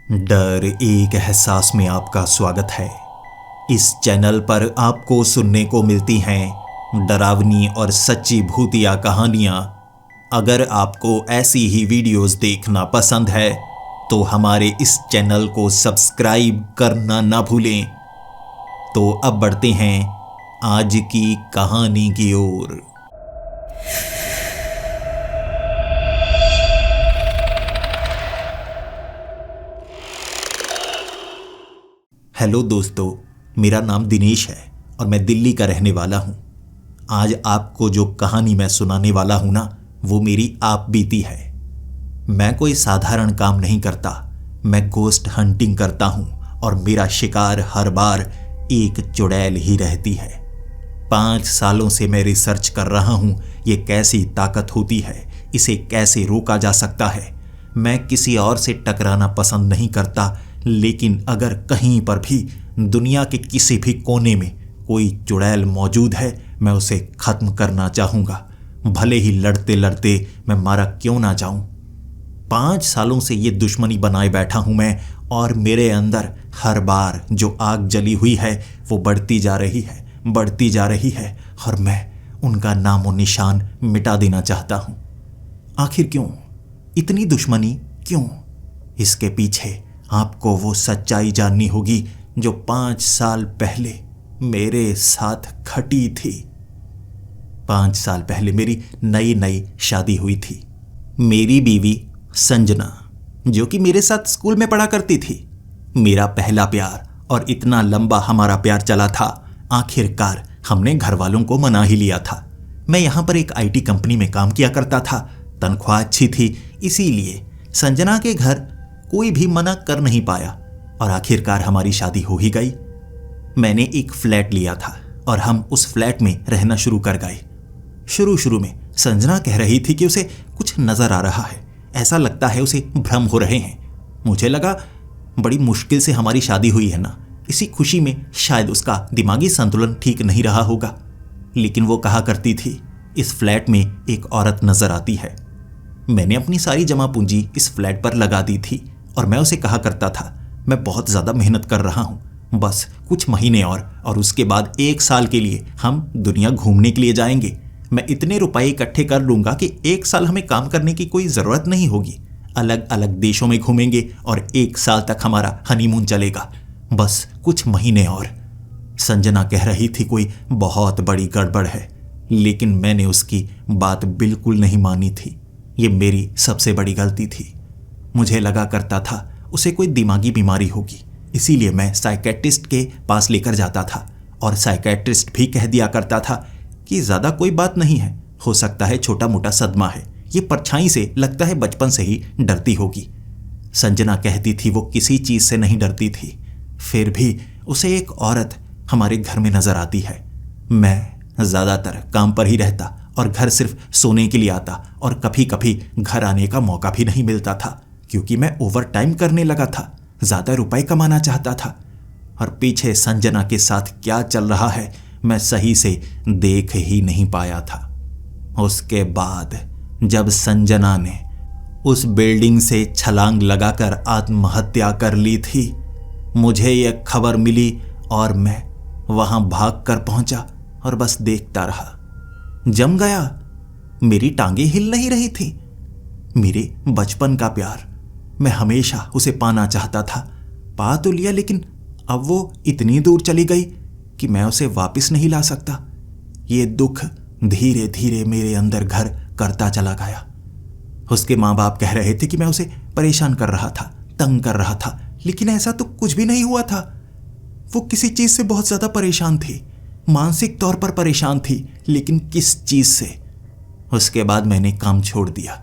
डर एक एहसास में आपका स्वागत है। इस चैनल पर आपको सुनने को मिलती हैं डरावनी और सच्ची भूतिया कहानियाँ। अगर आपको ऐसी ही वीडियोस देखना पसंद है तो हमारे इस चैनल को सब्सक्राइब करना ना भूलें। तो अब बढ़ते हैं आज की कहानी की ओर। हेलो दोस्तों, मेरा नाम दिनेश है और मैं दिल्ली का रहने वाला हूँ। आज आपको जो कहानी मैं सुनाने वाला हूँ ना, वो मेरी आप बीती है। मैं कोई साधारण काम नहीं करता, मैं गोस्ट हंटिंग करता हूँ और मेरा शिकार हर बार एक चुड़ैल ही रहती है। 5 सालों से मैं रिसर्च कर रहा हूँ ये कैसी ताकत होती है, इसे कैसे रोका जा सकता है। मैं किसी और से टकराना पसंद नहीं करता, लेकिन अगर कहीं पर भी दुनिया के किसी भी कोने में कोई चुड़ैल मौजूद है, मैं उसे खत्म करना चाहूँगा, भले ही लड़ते लड़ते मैं मारा क्यों ना जाऊँ। 5 सालों से ये दुश्मनी बनाए बैठा हूँ मैं, और मेरे अंदर हर बार जो आग जली हुई है वो बढ़ती जा रही है, बढ़ती जा रही है, और मैं उनका नामो निशान मिटा देना चाहता हूँ। आखिर क्यों इतनी दुश्मनी, क्यों? इसके पीछे आपको वो सच्चाई जाननी होगी जो 5 साल पहले मेरे साथ घटी थी। 5 साल पहले मेरी नई नई शादी हुई थी। मेरी बीवी संजना, जो कि मेरे साथ स्कूल में पढ़ा करती थी, मेरा पहला प्यार, और इतना लंबा हमारा प्यार चला था, आखिरकार हमने घर वालों को मना ही लिया था। मैं यहाँ पर एक IT कंपनी में काम किया करता था, तनख्वाह अच्छी थी, इसीलिए संजना के घर कोई भी मना कर नहीं पाया और आखिरकार हमारी शादी हो ही गई। मैंने एक फ्लैट लिया था और हम उस फ्लैट में रहना शुरू कर गए। शुरू में संजना कह रही थी कि उसे कुछ नजर आ रहा है, ऐसा लगता है उसे भ्रम हो रहे हैं। मुझे लगा बड़ी मुश्किल से हमारी शादी हुई है ना, इसी खुशी में शायद उसका दिमागी संतुलन ठीक नहीं रहा होगा। लेकिन वो कहा करती थी, इस फ्लैट में एक औरत नजर आती है। मैंने अपनी सारी जमा पूंजी इस फ्लैट पर लगा दी थी और मैं उसे कहा करता था, मैं बहुत ज़्यादा मेहनत कर रहा हूँ, बस कुछ महीने और उसके बाद 1 साल के लिए हम दुनिया घूमने के लिए जाएंगे। मैं इतने रुपए इकट्ठे कर लूँगा कि 1 साल हमें काम करने की कोई ज़रूरत नहीं होगी। अलग अलग देशों में घूमेंगे और 1 साल तक हमारा हनीमून चलेगा, बस कुछ महीने और। संजना कह रही थी कोई बहुत बड़ी गड़बड़ है, लेकिन मैंने उसकी बात बिल्कुल नहीं मानी थी। ये मेरी सबसे बड़ी गलती थी। मुझे लगा करता था उसे कोई दिमागी बीमारी होगी, इसीलिए मैं साइकेट्रिस्ट के पास लेकर जाता था और साइकेट्रिस्ट भी कह दिया करता था कि ज़्यादा कोई बात नहीं है, हो सकता है छोटा मोटा सदमा है, ये परछाई से लगता है बचपन से ही डरती होगी। संजना कहती थी वो किसी चीज़ से नहीं डरती थी, फिर भी उसे एक औरत हमारे घर में नज़र आती है। मैं ज़्यादातर काम पर ही रहता और घर सिर्फ सोने के लिए आता, और कभी कभी घर आने का मौका भी नहीं मिलता था क्योंकि मैं ओवर टाइम करने लगा था, ज़्यादा रुपए कमाना चाहता था। और पीछे संजना के साथ क्या चल रहा है मैं सही से देख ही नहीं पाया था। उसके बाद जब संजना ने उस बिल्डिंग से छलांग लगाकर आत्महत्या कर ली थी, मुझे यह खबर मिली और मैं वहां भाग कर पहुंचा और बस देखता रहा। जम गया, मेरी टांगे हिल नहीं रही थी। मेरे बचपन का प्यार, मैं हमेशा उसे पाना चाहता था, पा तो लिया, लेकिन अब वो इतनी दूर चली गई कि मैं उसे वापस नहीं ला सकता। ये दुख धीरे धीरे मेरे अंदर घर करता चला गया। उसके माँ बाप कह रहे थे कि मैं उसे परेशान कर रहा था, तंग कर रहा था, लेकिन ऐसा तो कुछ भी नहीं हुआ था। वो किसी चीज़ से बहुत ज़्यादा परेशान थी, मानसिक तौर पर परेशान थी, लेकिन किस चीज़ से? उसके बाद मैंने काम छोड़ दिया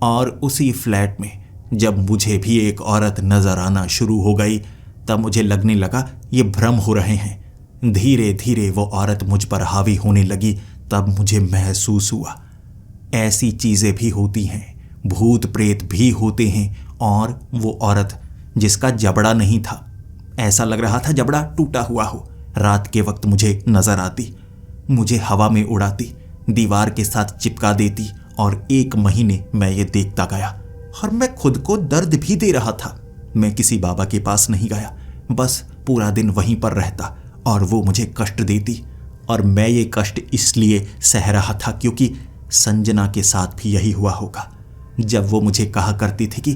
और उसी फ्लैट में जब मुझे भी एक औरत नज़र आना शुरू हो गई, तब मुझे लगने लगा ये भ्रम हो रहे हैं। धीरे धीरे वो औरत मुझ पर हावी होने लगी, तब मुझे महसूस हुआ ऐसी चीज़ें भी होती हैं, भूत प्रेत भी होते हैं। और वो औरत जिसका जबड़ा नहीं था, ऐसा लग रहा था जबड़ा टूटा हुआ हो, रात के वक्त मुझे नजर आती, मुझे हवा में उड़ाती, दीवार के साथ चिपका देती, और 1 महीने मैं ये देखता गया और मैं खुद को दर्द भी दे रहा था। मैं किसी बाबा के पास नहीं गया, बस पूरा दिन वहीं पर रहता और वो मुझे कष्ट देती। और मैं ये कष्ट इसलिए सह रहा था क्योंकि संजना के साथ भी यही हुआ होगा। जब वो मुझे कहा करती थी कि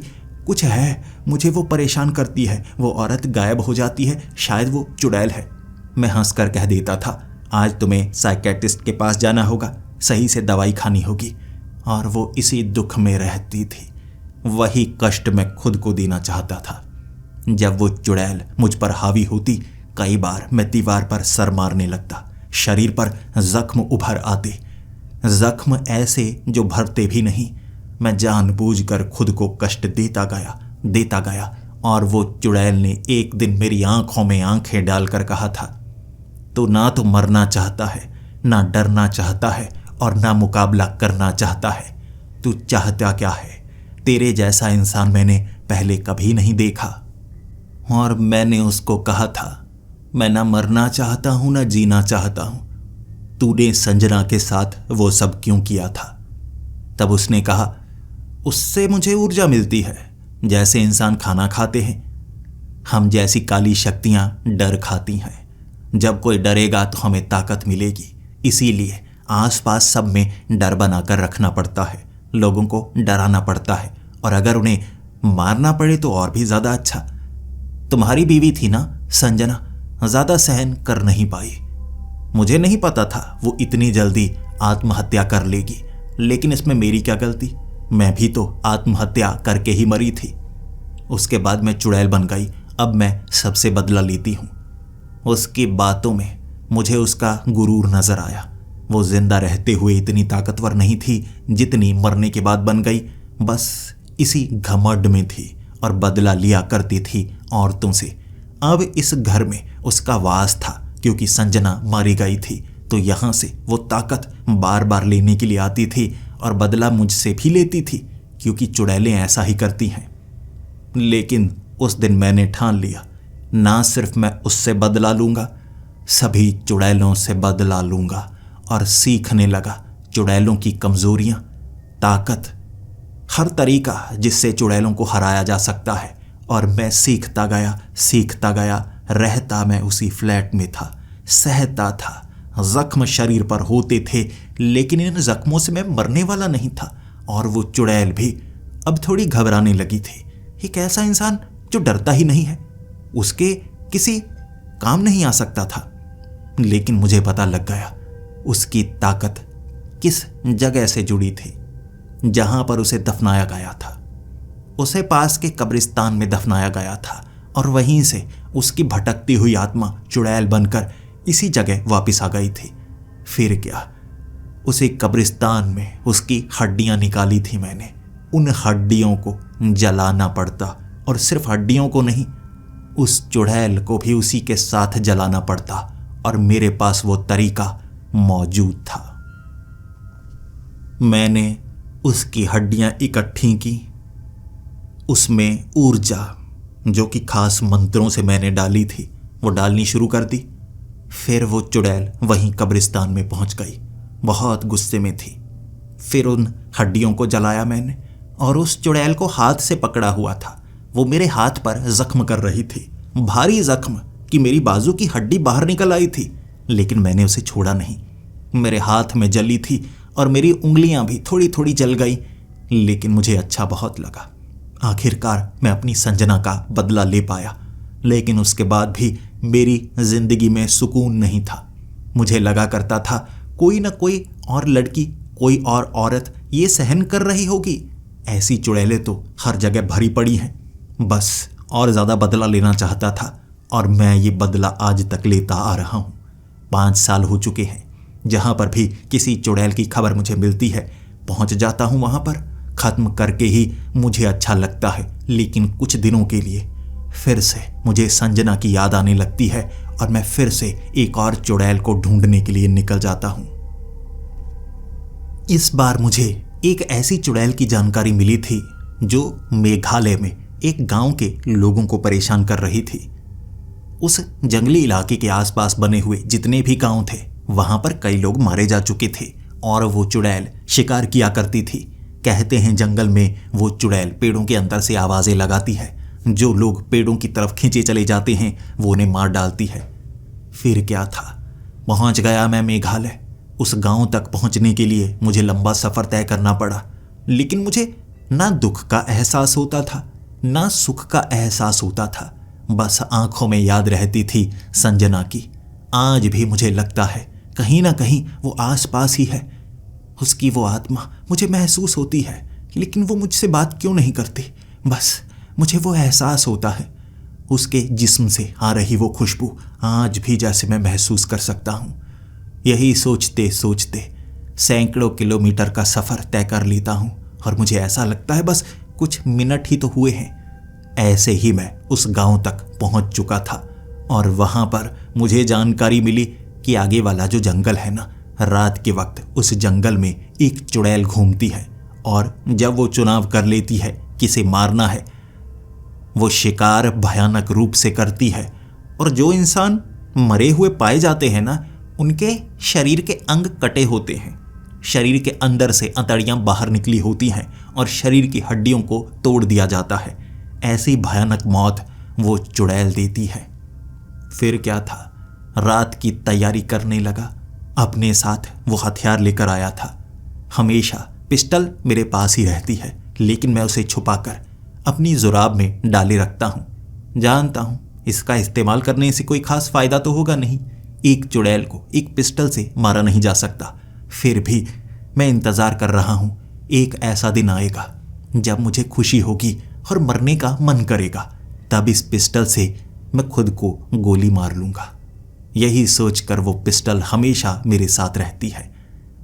कुछ है, मुझे वो परेशान करती है, वो औरत गायब हो जाती है, शायद वो चुड़ैल है, मैं हंसकर कह देता था आज तुम्हें साइकेट्रिस्ट के पास जाना होगा, सही से दवाई खानी होगी। और वो इसी दुख में रहती थी। वही कष्ट मैं खुद को देना चाहता था। जब वो चुड़ैल मुझ पर हावी होती, कई बार मैं दीवार पर सर मारने लगता, शरीर पर जख्म उभर आते, जख्म ऐसे जो भरते भी नहीं। मैं जानबूझकर खुद को कष्ट देता गया और वो चुड़ैल ने एक दिन मेरी आंखों में आंखें डालकर कहा था, तो ना तो मरना चाहता है, ना डरना चाहता है और ना मुकाबला करना चाहता है। तू चाहता क्या है? तेरे जैसा इंसान मैंने पहले कभी नहीं देखा। और मैंने उसको कहा था, मैं ना मरना चाहता हूं ना जीना चाहता हूं। तूने संजना के साथ वो सब क्यों किया था? तब उसने कहा, उससे मुझे ऊर्जा मिलती है, जैसे इंसान खाना खाते हैं। हम जैसी काली शक्तियां डर खाती हैं। जब कोई डरेगा तो हमें ताकत मिलेगी। इसीलिए आसपास सब में डर बनाकर रखना पड़ता है, लोगों को डराना पड़ता है, और अगर उन्हें मारना पड़े तो और भी ज्यादा अच्छा। तुम्हारी बीवी थी ना संजना, ज्यादा सहन कर नहीं पाई। मुझे नहीं पता था वो इतनी जल्दी आत्महत्या कर लेगी, लेकिन इसमें मेरी क्या गलती? मैं भी तो आत्महत्या करके ही मरी थी। उसके बाद मैं चुड़ैल बन गई। अब मैं सबसे बदला लेती हूं। उसकी बातों में मुझे उसका गुरूर नजर आया। वो जिंदा रहते हुए इतनी ताकतवर नहीं थी जितनी मरने के बाद बन गई। बस इसी घमंड में थी और बदला लिया करती थी औरतों से। अब इस घर में उसका वास था क्योंकि संजना मारी गई थी, तो यहां से वो ताकत बार बार लेने के लिए आती थी और बदला मुझसे भी लेती थी, क्योंकि चुड़ैलें ऐसा ही करती हैं। लेकिन उस दिन मैंने ठान लिया, ना सिर्फ मैं उससे बदला लूंगा, सभी चुड़ैलों से बदला लूंगा। और सीखने लगा चुड़ैलों की कमजोरियां, ताकत, हर तरीका जिससे चुड़ैलों को हराया जा सकता है। और मैं सीखता गया। रहता मैं उसी फ्लैट में था, सहता था। जख्म शरीर पर होते थे, लेकिन इन जख्मों से मैं मरने वाला नहीं था। और वो चुड़ैल भी अब थोड़ी घबराने लगी थी। एक ऐसा इंसान जो डरता ही नहीं है, उसके किसी काम नहीं आ सकता था। लेकिन मुझे पता लग गया उसकी ताकत किस जगह से जुड़ी थी, जहां पर उसे दफनाया गया था। उसे पास के कब्रिस्तान में दफनाया गया था और वहीं से उसकी भटकती हुई आत्मा चुड़ैल बनकर इसी जगह वापस आ गई थी। फिर क्या, उसे कब्रिस्तान में उसकी हड्डियां निकाली थी मैंने। उन हड्डियों को जलाना पड़ता, और सिर्फ हड्डियों को नहीं, उस चुड़ैल को भी उसी के साथ जलाना पड़ता। और मेरे पास वो तरीका मौजूद था। मैंने उसकी हड्डियां इकट्ठी की, उसमें ऊर्जा जो कि खास मंत्रों से मैंने डाली थी वो डालनी शुरू कर दी। फिर वो चुड़ैल वहीं कब्रिस्तान में पहुंच गई, बहुत गुस्से में थी। फिर उन हड्डियों को जलाया मैंने, और उस चुड़ैल को हाथ से पकड़ा हुआ था। वो मेरे हाथ पर जख्म कर रही थी, भारी जख्म कि मेरी बाजू की हड्डी बाहर निकल आई थी। लेकिन मैंने उसे छोड़ा नहीं। मेरे हाथ में जली थी और मेरी उंगलियां भी थोड़ी थोड़ी जल गई, लेकिन मुझे अच्छा बहुत लगा। आखिरकार मैं अपनी संजना का बदला ले पाया। लेकिन उसके बाद भी मेरी जिंदगी में सुकून नहीं था। मुझे लगा करता था कोई ना कोई और लड़की, कोई और औरत ये सहन कर रही होगी। ऐसी चुड़ैलें तो हर जगह भरी पड़ी हैं। बस और ज़्यादा बदला लेना चाहता था, और मैं ये बदला आज तक लेता आ रहा हूँ। 5 साल हो चुके हैं। जहाँ पर भी किसी चुड़ैल की खबर मुझे मिलती है, पहुँच जाता हूँ वहाँ पर। ख़त्म करके ही मुझे अच्छा लगता है, लेकिन कुछ दिनों के लिए फिर से मुझे संजना की याद आने लगती है और मैं फिर से एक और चुड़ैल को ढूंढने के लिए निकल जाता हूँ। इस बार मुझे एक ऐसी चुड़ैल की जानकारी मिली थी जो मेघालय में एक गांव के लोगों को परेशान कर रही थी। उस जंगली इलाके के आसपास बने हुए जितने भी गांव थे, वहां पर कई लोग मारे जा चुके थे और वो चुड़ैल शिकार किया करती थी। कहते हैं जंगल में वो चुड़ैल पेड़ों के अंदर से आवाजें लगाती है, जो लोग पेड़ों की तरफ खींचे चले जाते हैं वो उन्हें मार डालती है। फिर क्या था, पहुंच गया मैं मेघालय। उस गांव तक पहुंचने के लिए मुझे लंबा सफर तय करना पड़ा, लेकिन मुझे ना दुख का एहसास होता था ना सुख का एहसास होता था। बस आंखों में याद रहती थी संजना की। आज भी मुझे लगता है कहीं ना कहीं वो आसपास ही है। उसकी वो आत्मा मुझे महसूस होती है, लेकिन वो मुझसे बात क्यों नहीं करती। बस मुझे वो एहसास होता है। उसके जिस्म से आ रही वो खुशबू आज भी जैसे मैं महसूस कर सकता हूँ। यही सोचते सोचते सैकड़ों किलोमीटर का सफ़र तय कर लेता हूँ और मुझे ऐसा लगता है बस कुछ मिनट ही तो हुए हैं। ऐसे ही मैं उस गांव तक पहुँच चुका था और वहाँ पर मुझे जानकारी मिली कि आगे वाला जो जंगल है ना, रात के वक्त उस जंगल में एक चुड़ैल घूमती है और जब वो चुनाव कर लेती है किसे मारना है, वो शिकार भयानक रूप से करती है। और जो इंसान मरे हुए पाए जाते हैं ना, उनके शरीर के अंग कटे होते हैं, शरीर के अंदर से अंतड़ियां बाहर निकली होती हैं और शरीर की हड्डियों को तोड़ दिया जाता है। ऐसी भयानक मौत वो चुड़ैल देती है। फिर क्या था, रात की तैयारी करने लगा। अपने साथ वो हथियार लेकर आया था। हमेशा पिस्टल मेरे पास ही रहती है, लेकिन मैं उसे छुपाकर अपनी जुराब में डाले रखता हूँ। जानता हूँ इसका इस्तेमाल करने से कोई खास फायदा तो होगा नहीं, एक चुड़ैल को एक पिस्टल से मारा नहीं जा सकता। फिर भी मैं इंतज़ार कर रहा हूँ। एक ऐसा दिन आएगा जब मुझे खुशी होगी और मरने का मन करेगा, तब इस पिस्टल से मैं खुद को गोली मार लूँगा। यही सोचकर वो पिस्टल हमेशा मेरे साथ रहती है।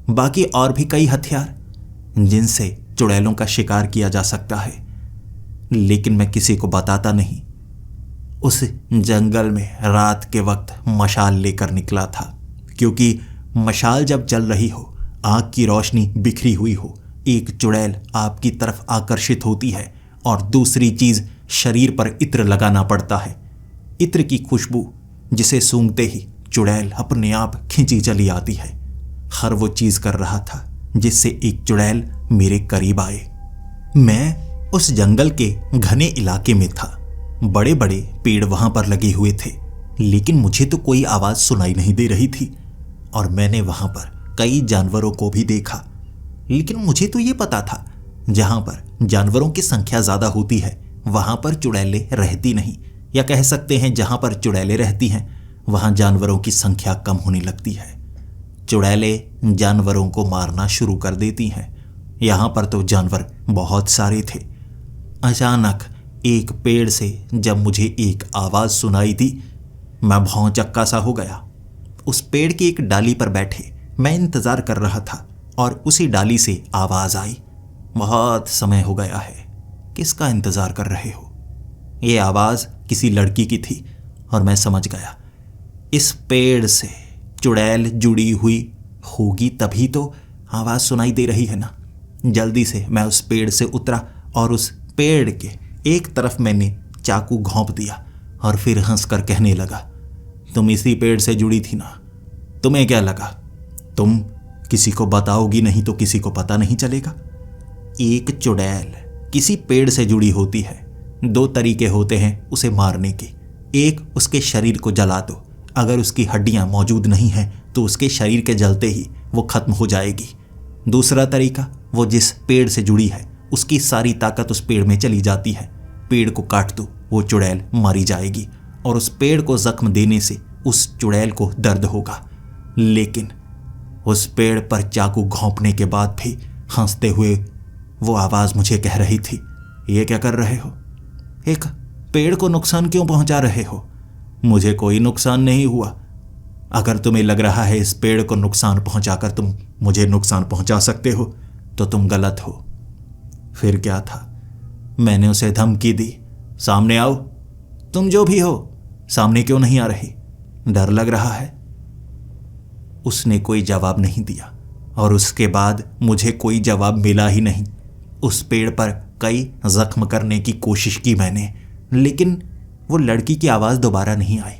बाकी और भी कई हथियार जिनसे चुड़ैलों का शिकार किया जा सकता है, लेकिन मैं किसी को बताता नहीं। उस जंगल में रात के वक्त मशाल लेकर निकला था, क्योंकि मशाल जब जल रही हो, आग की रोशनी बिखरी हुई हो, एक चुड़ैल आपकी तरफ आकर्षित होती है और दूसरी चीज़ शरीर पर इत्र लगाना पड़ता है। इत्र की खुशबू जिसे सूंघते ही चुड़ैल अपने आप खींची चली आती है। हर वो चीज़ कर रहा था जिससे एक चुड़ैल मेरे करीब आए। मैं उस जंगल के घने इलाके में था। बड़े बड़े पेड़ वहां पर लगे हुए थे, लेकिन मुझे तो कोई आवाज़ सुनाई नहीं दे रही थी। और मैंने वहां पर कई जानवरों को भी देखा, लेकिन मुझे तो ये पता था जहां पर जानवरों की संख्या ज़्यादा होती है वहां पर चुड़ैलें रहती नहीं, या कह सकते हैं जहां पर चुड़ैलें रहती हैं वहां जानवरों की संख्या कम होने लगती है। चुड़ैलें जानवरों को मारना शुरू कर देती हैं। यहाँ पर तो जानवर बहुत सारे थे। अचानक एक पेड़ से जब मुझे एक आवाज़ सुनाई दी, मैं भौंचक्का सा हो गया। उस पेड़ की एक डाली पर बैठे मैं इंतज़ार कर रहा था और उसी डाली से आवाज़ आई, बहुत समय हो गया है, किसका इंतज़ार कर रहे हो। ये आवाज़ किसी लड़की की थी और मैं समझ गया इस पेड़ से चुड़ैल जुड़ी हुई होगी, तभी तो आवाज़ सुनाई दे रही है ना। जल्दी से मैं उस पेड़ से उतरा और उस पेड़ के एक तरफ मैंने चाकू घोंप दिया और फिर हंसकर कहने लगा, तुम इसी पेड़ से जुड़ी थी ना, तुम्हें क्या लगा तुम किसी को बताओगी नहीं तो किसी को पता नहीं चलेगा। एक चुड़ैल किसी पेड़ से जुड़ी होती है, दो तरीके होते हैं उसे मारने के। एक, उसके शरीर को जला दो, अगर उसकी हड्डियां मौजूद नहीं हैं तो उसके शरीर के जलते ही वो खत्म हो जाएगी। दूसरा तरीका, वो जिस पेड़ से जुड़ी है उसकी सारी ताकत उस पेड़ में चली जाती है, पेड़ को काट दो, वो चुड़ैल मारी जाएगी और उस पेड़ को जख्म देने से उस चुड़ैल को दर्द होगा। लेकिन उस पेड़ पर चाकू घोंपने के बाद भी हंसते हुए वो आवाज़ मुझे कह रही थी, ये क्या कर रहे हो, एक पेड़ को नुकसान क्यों पहुंचा रहे हो। मुझे कोई नुकसान नहीं हुआ। अगर तुम्हें लग रहा है इस पेड़ को नुकसान पहुंचाकर तुम मुझे नुकसान पहुंचा सकते हो तो तुम गलत हो। फिर क्या था, मैंने उसे धमकी दी, सामने आओ, तुम जो भी हो सामने क्यों नहीं आ रही, डर लग रहा है। उसने कोई जवाब नहीं दिया और उसके बाद मुझे कोई जवाब मिला ही नहीं। उस पेड़ पर कई जख्म करने की कोशिश की मैंने, लेकिन वो लड़की की आवाज़ दोबारा नहीं आई,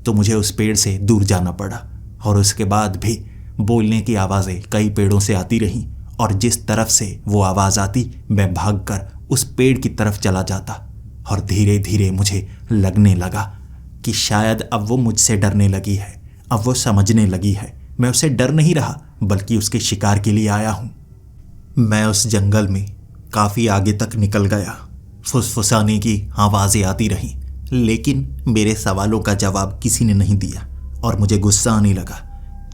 तो मुझे उस पेड़ से दूर जाना पड़ा। और उसके बाद भी बोलने की आवाज़ें कई पेड़ों से आती रहीं और जिस तरफ से वो आवाज़ आती मैं भागकर उस पेड़ की तरफ चला जाता। और धीरे धीरे मुझे लगने लगा कि शायद अब वो मुझसे डरने लगी है, अब वो समझने लगी है मैं उससे डर नहीं रहा बल्कि उसके शिकार के लिए आया हूँ। मैं उस जंगल में काफ़ी आगे तक निकल गया। फुसफुसाने की आवाज़ें आती रहीं, लेकिन मेरे सवालों का जवाब किसी ने नहीं दिया और मुझे गुस्सा आने लगा।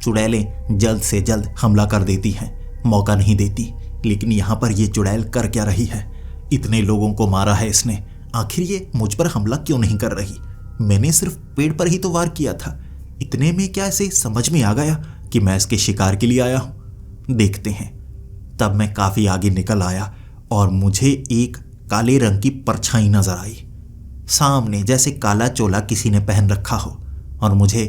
चुड़ैलें जल्द से जल्द हमला कर देती हैं, मौका नहीं देती, लेकिन यहाँ पर ये चुड़ैल कर क्या रही है? इतने लोगों को मारा है इसने, आखिर ये मुझ पर हमला क्यों नहीं कर रही? मैंने सिर्फ पेड़ पर ही तो वार किया था। इतने में क्या इसे समझ में आ गया कि मैं इसके शिकार के लिए आया हूँ? देखते हैं। तब मैं काफ़ी आगे निकल आया और मुझे एक काले रंग की परछाई नजर आई सामने, जैसे काला चोला किसी ने पहन रखा हो। और मुझे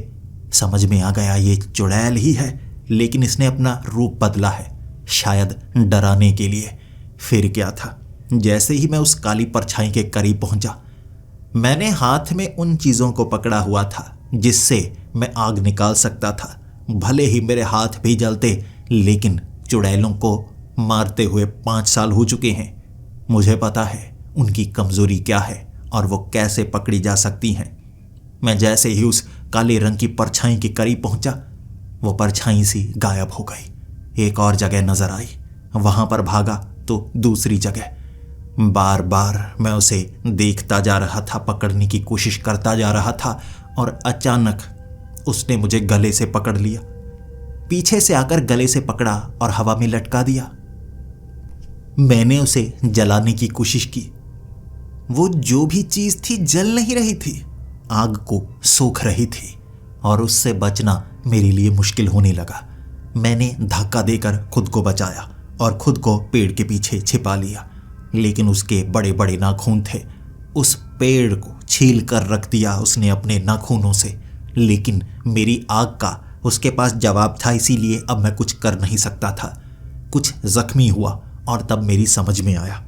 समझ में आ गया ये चुड़ैल ही है, लेकिन इसने अपना रूप बदला है, शायद डराने के लिए। फिर क्या था, जैसे ही मैं उस काली परछाई के करीब पहुंचा, मैंने हाथ में उन चीज़ों को पकड़ा हुआ था जिससे मैं आग निकाल सकता था। भले ही मेरे हाथ भी जलते, लेकिन चुड़ैलों को मारते हुए 5 साल हो चुके हैं। मुझे पता है उनकी कमज़ोरी क्या है और वो कैसे पकड़ी जा सकती हैं। मैं जैसे ही उस काले रंग की परछाई के करीब पहुंचा, वो परछाई सी गायब हो गई। एक और जगह नजर आई, वहां पर भागा तो दूसरी जगह। बार बार मैं उसे देखता जा रहा था, पकड़ने की कोशिश करता जा रहा था, और अचानक उसने मुझे गले से पकड़ लिया, पीछे से आकर गले से पकड़ा और हवा में लटका दिया। मैंने उसे जलाने की कोशिश की। वो जो भी चीज थी जल नहीं रही थी, आग को सोख रही थी, और उससे बचना मेरे लिए मुश्किल होने लगा। मैंने धक्का देकर खुद को बचाया और खुद को पेड़ के पीछे छिपा लिया, लेकिन उसके बड़े बड़े नाखून थे। उस पेड़ को छील कर रख दिया उसने अपने नाखूनों से, लेकिन मेरी आग का उसके पास जवाब था, इसीलिए अब मैं कुछ कर नहीं सकता था। कुछ जख्मी हुआ और तब मेरी समझ में आया,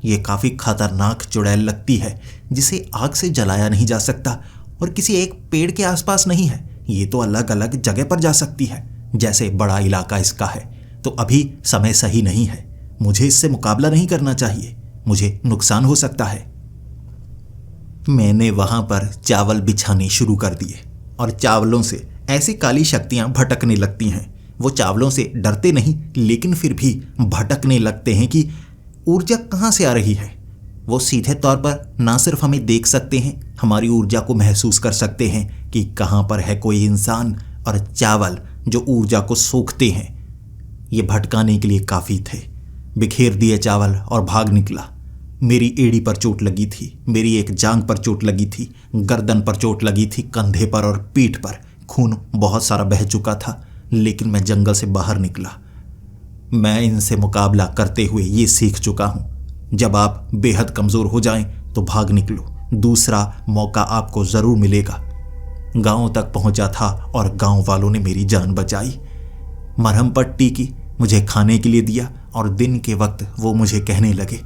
ये काफ़ी खतरनाक चुड़ैल लगती है जिसे आग से जलाया नहीं जा सकता और किसी एक पेड़ के आसपास नहीं है। ये तो अलग अलग जगह पर जा सकती है, जैसे बड़ा इलाका इसका है। तो अभी समय सही नहीं है, मुझे इससे मुकाबला नहीं करना चाहिए, मुझे नुकसान हो सकता है। मैंने वहां पर चावल बिछाने शुरू कर दिए और चावलों से ऐसी काली शक्तियां भटकने लगती हैं। वो चावलों से डरते नहीं, लेकिन फिर भी भटकने लगते हैं कि ऊर्जा कहाँ से आ रही है। वो सीधे तौर पर ना सिर्फ हमें देख सकते हैं, हमारी ऊर्जा को महसूस कर सकते हैं कि कहाँ पर है कोई इंसान, और चावल जो ऊर्जा को सोखते हैं। ये भटकाने के लिए काफ़ी थे। बिखेर दिए चावल और भाग निकला। मेरी एड़ी पर चोट लगी थी, मेरी एक जांघ पर चोट लगी थी, गर्दन पर चोट लगी थी, कंधे पर और पीठ पर खून बहुत सारा बह चुका था, लेकिन मैं जंगल से बाहर निकला। मैं इनसे मुकाबला करते हुए ये सीख चुका हूँ, जब आप बेहद कमज़ोर हो जाएं तो भाग निकलो, दूसरा मौका आपको ज़रूर मिलेगा। गांव तक पहुंचा था और गांव वालों ने मेरी जान बचाई। मरहम पट्टी की, मुझे खाने के लिए दिया, और दिन के वक्त वो मुझे कहने लगे,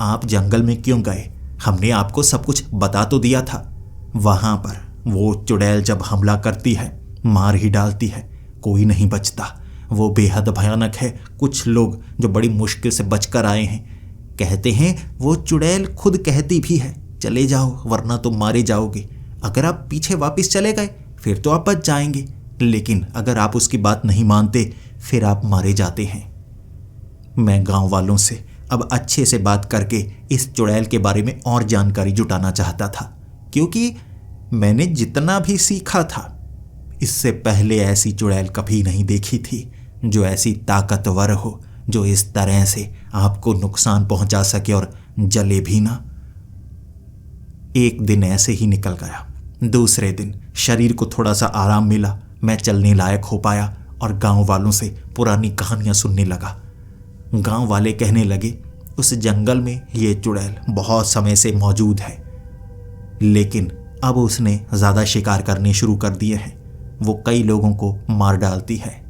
आप जंगल में क्यों गए? हमने आपको सब कुछ बता तो दिया था। वहाँ पर वो चुड़ैल जब हमला करती है, मार ही डालती है, कोई नहीं बचता। वो बेहद भयानक है। कुछ लोग जो बड़ी मुश्किल से बचकर आए हैं कहते हैं वो चुड़ैल खुद कहती भी है, चले जाओ वरना तुम मारे जाओगे। अगर आप पीछे वापस चले गए फिर तो आप बच जाएंगे, लेकिन अगर आप उसकी बात नहीं मानते फिर आप मारे जाते हैं। मैं गांव वालों से अब अच्छे से बात करके इस चुड़ैल के बारे में और जानकारी जुटाना चाहता था, क्योंकि मैंने जितना भी सीखा था, इससे पहले ऐसी चुड़ैल कभी नहीं देखी थी जो ऐसी ताकतवर हो, जो इस तरह से आपको नुकसान पहुंचा सके और जले भी ना। एक दिन ऐसे ही निकल गया। दूसरे दिन शरीर को थोड़ा सा आराम मिला, मैं चलने लायक हो पाया और गांव वालों से पुरानी कहानियां सुनने लगा। गांव वाले कहने लगे, उस जंगल में ये चुड़ैल बहुत समय से मौजूद है, लेकिन अब उसने ज़्यादा शिकार करने शुरू कर दिए हैं। वो कई लोगों को मार डालती है।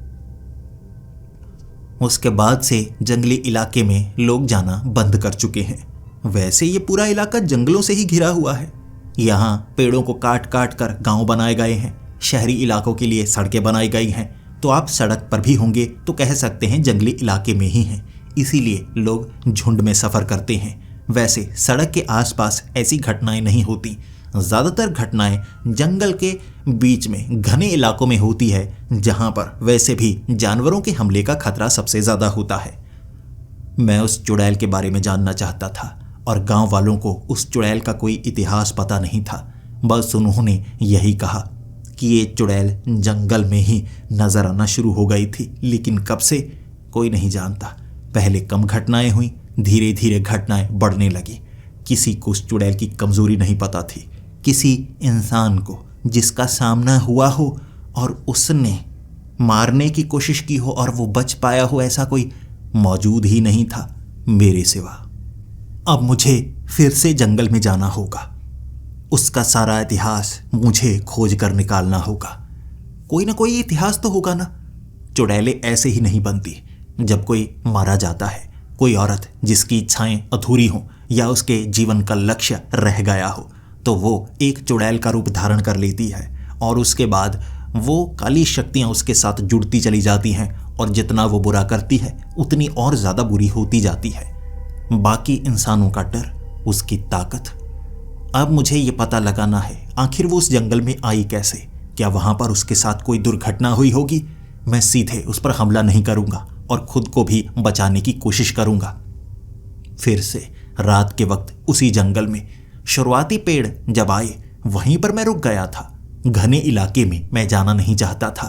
उसके बाद से जंगली इलाके में लोग जाना बंद कर चुके हैं। वैसे ये पूरा इलाका जंगलों से ही घिरा हुआ है। यहाँ पेड़ों को काट काट कर गांव बनाए गए हैं, शहरी इलाकों के लिए सड़कें बनाई गई हैं। तो आप सड़क पर भी होंगे तो कह सकते हैं जंगली इलाके में ही हैं। इसीलिए लोग झुंड में सफ़र करते हैं। वैसे सड़क के आसपास ऐसी घटनाएं नहीं होती। ज़्यादातर घटनाएं जंगल के बीच में घने इलाकों में होती है, जहां पर वैसे भी जानवरों के हमले का खतरा सबसे ज़्यादा होता है। मैं उस चुड़ैल के बारे में जानना चाहता था और गांव वालों को उस चुड़ैल का कोई इतिहास पता नहीं था। बस उन्होंने यही कहा कि ये चुड़ैल जंगल में ही नजर आना शुरू हो गई थी, लेकिन कब से कोई नहीं जानता। पहले कम घटनाएं हुई, धीरे धीरे घटनाएं बढ़ने लगी। किसी को उस चुड़ैल की कमजोरी नहीं पता थी। किसी इंसान को जिसका सामना हुआ हो और उसने मारने की कोशिश की हो और वो बच पाया हो, ऐसा कोई मौजूद ही नहीं था मेरे सिवा। अब मुझे फिर से जंगल में जाना होगा। उसका सारा इतिहास मुझे खोज कर निकालना होगा। कोई ना कोई इतिहास तो होगा ना। चुड़ैलें ऐसे ही नहीं बनती। जब कोई मारा जाता है, कोई औरत जिसकी इच्छाएं अधूरी हों या उसके जीवन का लक्ष्य रह गया हो, तो वो एक चुड़ैल का रूप धारण कर लेती है और उसके बाद वो काली शक्तियां उसके साथ जुड़ती चली जाती हैं और जितना वो बुरा करती है उतनी और ज़्यादा बुरी होती जाती है। बाकी इंसानों का डर, उसकी ताकत। अब मुझे ये पता लगाना है आखिर वो उस जंगल में आई कैसे। क्या वहाँ पर उसके साथ कोई दुर्घटना हुई होगी? मैं सीधे उस पर हमला नहीं करूँगा और खुद को भी बचाने की कोशिश करूँगा। फिर से रात के वक्त उसी जंगल में शुरुआती पेड़ जब आए वहीं पर मैं रुक गया था। घने इलाके में मैं जाना नहीं चाहता था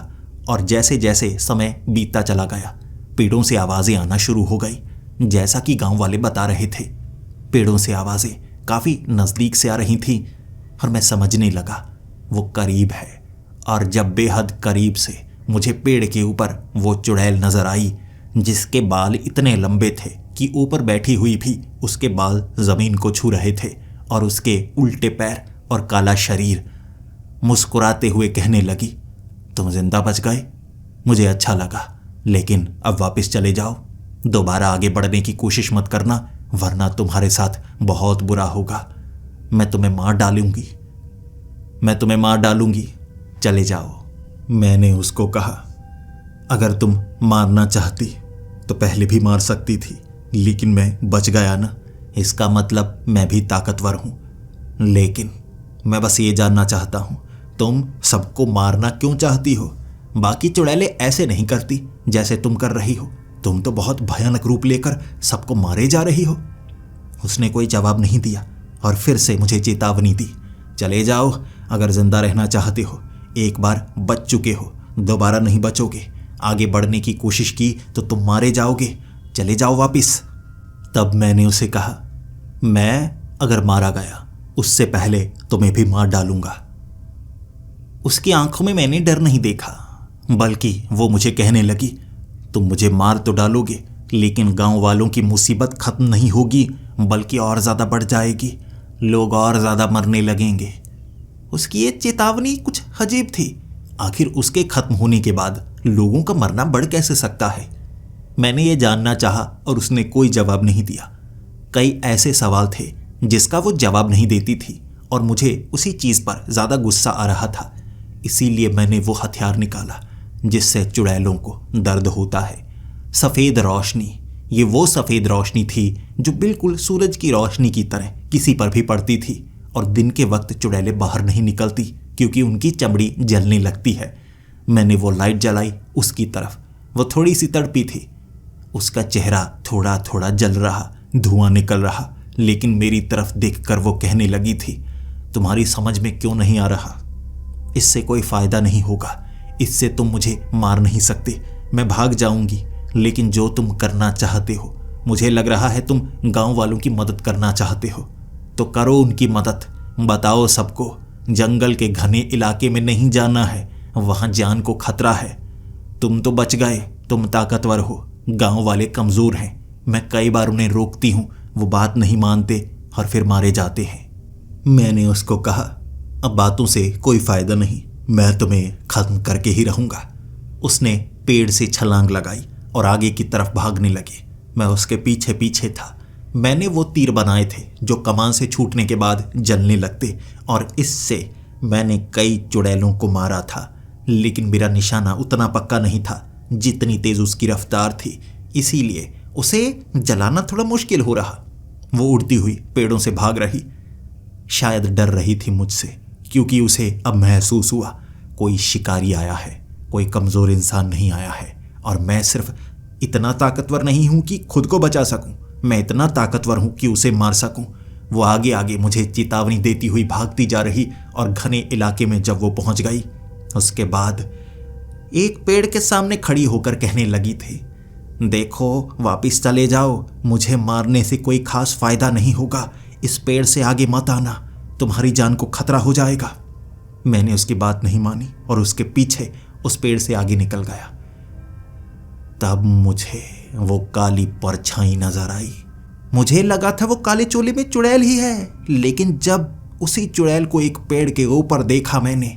और जैसे जैसे समय बीतता चला गया, पेड़ों से आवाज़ें आना शुरू हो गई। जैसा कि गांव वाले बता रहे थे, पेड़ों से आवाज़ें काफ़ी नज़दीक से आ रही थीं और मैं समझने लगा वो करीब है। और जब बेहद करीब से मुझे पेड़ के ऊपर वो चुड़ैल नज़र आई, जिसके बाल इतने लंबे थे कि ऊपर बैठी हुई भी उसके बाल ज़मीन को छू रहे थे और उसके उल्टे पैर और काला शरीर, मुस्कुराते हुए कहने लगी, तुम जिंदा बच गए। मुझे अच्छा लगा, लेकिन अब वापस चले जाओ। दोबारा आगे बढ़ने की कोशिश मत करना, वरना तुम्हारे साथ बहुत बुरा होगा। मैं तुम्हें मार डालूंगी। चले जाओ। मैंने उसको कहा, अगर तुम मारना चाहती तो पहले भी मार सकती थी, लेकिन मैं बच गया ना, इसका मतलब मैं भी ताकतवर हूं। लेकिन मैं बस ये जानना चाहता हूं, तुम सबको मारना क्यों चाहती हो? बाकी चुड़ैलें ऐसे नहीं करती जैसे तुम कर रही हो। तुम तो बहुत भयानक रूप लेकर सबको मारे जा रही हो। उसने कोई जवाब नहीं दिया और फिर से मुझे चेतावनी दी, चले जाओ। अगर जिंदा रहना चाहते हो, एक बार बच चुके हो, दोबारा नहीं बचोगे। आगे बढ़ने की कोशिश की तो तुम मारे जाओगे। चले जाओ वापिस। तब मैंने उसे कहा, मैं अगर मारा गया उससे पहले तुम्हें भी मार डालूंगा। उसकी आंखों में मैंने डर नहीं देखा, बल्कि वो मुझे कहने लगी, तुम मुझे मार तो डालोगे, लेकिन गांव वालों की मुसीबत खत्म नहीं होगी, बल्कि और ज़्यादा बढ़ जाएगी। लोग और ज़्यादा मरने लगेंगे। उसकी ये चेतावनी कुछ अजीब थी। आखिर उसके खत्म होने के बाद लोगों का मरना बढ़ कैसे सकता है? मैंने ये जानना चाहा और उसने कोई जवाब नहीं दिया। कई ऐसे सवाल थे जिसका वो जवाब नहीं देती थी और मुझे उसी चीज़ पर ज़्यादा गुस्सा आ रहा था। इसीलिए मैंने वो हथियार निकाला जिससे चुड़ैलों को दर्द होता है। सफ़ेद रोशनी। ये वो सफ़ेद रोशनी थी जो बिल्कुल सूरज की रोशनी की तरह किसी पर भी पड़ती थी और दिन के वक्त चुड़ैलें बाहर नहीं निकलती क्योंकि उनकी चमड़ी जलने लगती है। मैंने वो लाइट जलाई उसकी तरफ। वो थोड़ी सी तड़पी थी। उसका चेहरा थोड़ा थोड़ा जल रहा, धुआं निकल रहा, लेकिन मेरी तरफ देखकर वो कहने लगी थी, तुम्हारी समझ में क्यों नहीं आ रहा? इससे कोई फ़ायदा नहीं होगा। इससे तुम मुझे मार नहीं सकते। मैं भाग जाऊंगी, लेकिन जो तुम करना चाहते हो, मुझे लग रहा है तुम गांव वालों की मदद करना चाहते हो, तो करो उनकी मदद। बताओ सबको जंगल के घने इलाके में नहीं जाना है, वहां जान को खतरा है। तुम तो बच गए, तुम ताकतवर हो, गांव वाले कमज़ोर हैं। मैं कई बार उन्हें रोकती हूँ, वो बात नहीं मानते और फिर मारे जाते हैं। मैंने उसको कहा, अब बातों से कोई फ़ायदा नहीं, मैं तुम्हें ख़त्म करके ही रहूँगा। उसने पेड़ से छलांग लगाई और आगे की तरफ भागने लगे। मैं उसके पीछे पीछे था। मैंने वो तीर बनाए थे जो कमान से छूटने के बाद जलने लगते और इससे मैंने कई चुड़ैलों को मारा था, लेकिन मेरा निशाना उतना पक्का नहीं था जितनी तेज़ उसकी रफ्तार थी। इसीलिए उसे जलाना थोड़ा मुश्किल हो रहा। वो उड़ती हुई पेड़ों से भाग रही। शायद डर रही थी मुझसे, क्योंकि उसे अब महसूस हुआ कोई शिकारी आया है, कोई कमज़ोर इंसान नहीं आया है। और मैं सिर्फ इतना ताकतवर नहीं हूं कि खुद को बचा सकूं, मैं इतना ताकतवर हूं कि उसे मार सकूं। वो आगे आगे मुझे चेतावनी देती हुई भागती जा रही, और घने इलाके में जब वो पहुंच गई, उसके बाद एक पेड़ के सामने खड़ी होकर कहने लगी थी, देखो वापिस चले जाओ, मुझे मारने से कोई खास फायदा नहीं होगा, इस पेड़ से आगे मत आना, तुम्हारी जान को खतरा हो जाएगा। मैंने उसकी बात नहीं मानी और उसके पीछे उस पेड़ से आगे निकल गया। तब मुझे वो काली परछाई नजर आई। मुझे लगा था वो काले चोले में चुड़ैल ही है, लेकिन जब उसी चुड़ैल को एक पेड़ के ऊपर देखा मैंने,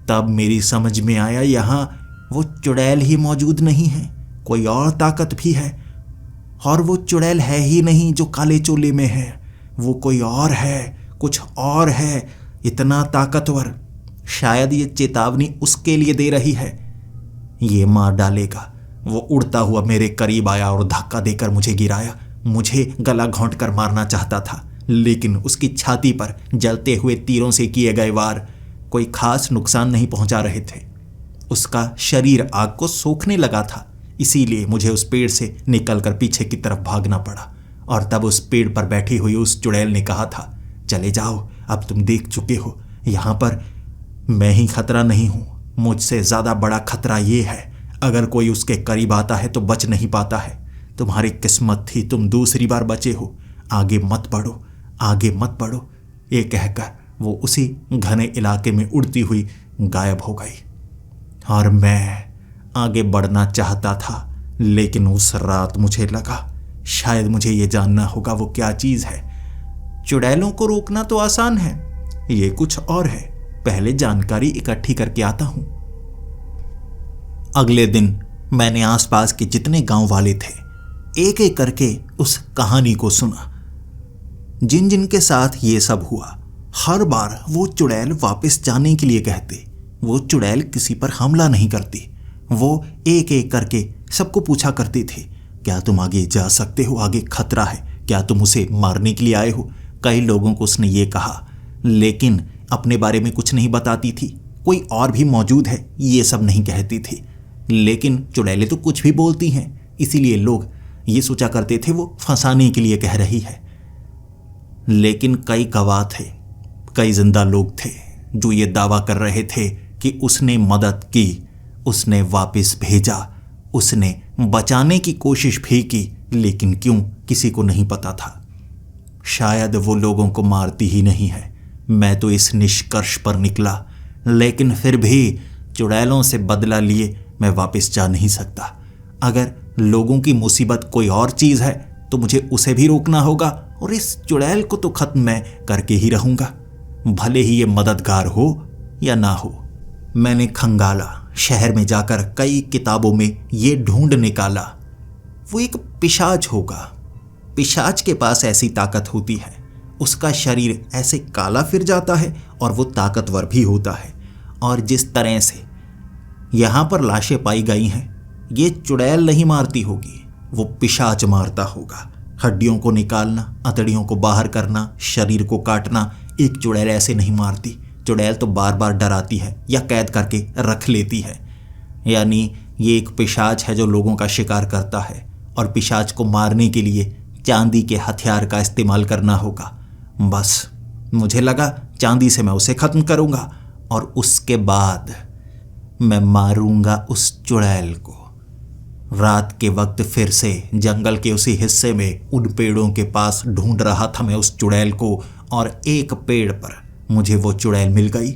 तब मेरी समझ में आया यहाँ वो चुड़ैल ही मौजूद नहीं है, कोई और ताकत भी है। और वो चुड़ैल है ही नहीं जो काले चोले में है, वो कोई और है, कुछ और है, इतना ताकतवर। शायद ये चेतावनी उसके लिए दे रही है, ये मार डालेगा। वो उड़ता हुआ मेरे करीब आया और धक्का देकर मुझे गिराया। मुझे गला घोंट कर मारना चाहता था, लेकिन उसकी छाती पर जलते हुए तीरों से किए गए वार कोई खास नुकसान नहीं पहुंचा रहे थे। उसका शरीर आग को सोखने लगा था, इसीलिए मुझे उस पेड़ से निकलकर पीछे की तरफ भागना पड़ा। और तब उस पेड़ पर बैठी हुई उस चुड़ैल ने कहा था, चले जाओ, अब तुम देख चुके हो, यहाँ पर मैं ही खतरा नहीं हूं, मुझसे ज्यादा बड़ा खतरा ये है, अगर कोई उसके करीब आता है तो बच नहीं पाता है। तुम्हारी किस्मत थी, तुम दूसरी बार बचे हो, आगे मत बढ़ो, आगे मत बढ़ो। ये कहकर वो उसी घने इलाके में उड़ती हुई गायब हो गई। और मैं आगे बढ़ना चाहता था, लेकिन उस रात मुझे लगा शायद मुझे ये जानना होगा वो क्या चीज है। चुड़ैलों को रोकना तो आसान है, ये कुछ और है, पहले जानकारी इकट्ठी करके आता हूं। अगले दिन मैंने आसपास के जितने गांव वाले थे एक एक करके उस कहानी को सुना। जिन जिन के साथ ये सब हुआ, हर बार वो चुड़ैल वापस जाने के लिए कहते। वो चुड़ैल किसी पर हमला नहीं करती, वो एक एक करके सबको पूछा करती थी, क्या तुम आगे जा सकते हो, आगे खतरा है, क्या तुम उसे मारने के लिए आए हो। कई लोगों को उसने ये कहा, लेकिन अपने बारे में कुछ नहीं बताती थी। कोई और भी मौजूद है ये सब नहीं कहती थी, लेकिन चुड़ैलें तो कुछ भी बोलती हैं, इसीलिए लोग ये सोचा करते थे वो फंसाने के लिए कह रही है। लेकिन कई गवाह थे, कई जिंदा लोग थे जो ये दावा कर रहे थे कि उसने मदद की, उसने वापस भेजा, उसने बचाने की कोशिश भी की, लेकिन क्यों किसी को नहीं पता था। शायद वो लोगों को मारती ही नहीं है। मैं तो इस निष्कर्ष पर निकला, लेकिन फिर भी चुड़ैलों से बदला लिए मैं वापस जा नहीं सकता। अगर लोगों की मुसीबत कोई और चीज़ है तो मुझे उसे भी रोकना होगा, और इस चुड़ैल को तो खत्म मैं करके ही रहूँगा, भले ही ये मददगार हो या ना हो। मैंने खंगाला, शहर में जाकर कई किताबों में ये ढूंढ निकाला, वो एक पिशाच होगा। पिशाच के पास ऐसी ताकत होती है, उसका शरीर ऐसे काला फिर जाता है और वो ताकतवर भी होता है। और जिस तरह से यहाँ पर लाशें पाई गई हैं, ये चुड़ैल नहीं मारती होगी, वो पिशाच मारता होगा। हड्डियों को निकालना, अतड़ियों को बाहर करना, शरीर को काटना, एक चुड़ैल ऐसे नहीं मारती। चुड़ैल तो बार बार डराती है या कैद करके रख लेती है। यानी ये एक पिशाच है जो लोगों का शिकार करता है, और पिशाच को मारने के लिए चांदी के हथियार का इस्तेमाल करना होगा। बस मुझे लगा चांदी से मैं उसे खत्म करूंगा, और उसके बाद मैं मारूंगा उस चुड़ैल को। रात के वक्त फिर से जंगल के उसी हिस्से में उन पेड़ों के पास ढूंढ रहा था मैं उस चुड़ैल को, और एक पेड़ पर मुझे वो चुड़ैल मिल गई।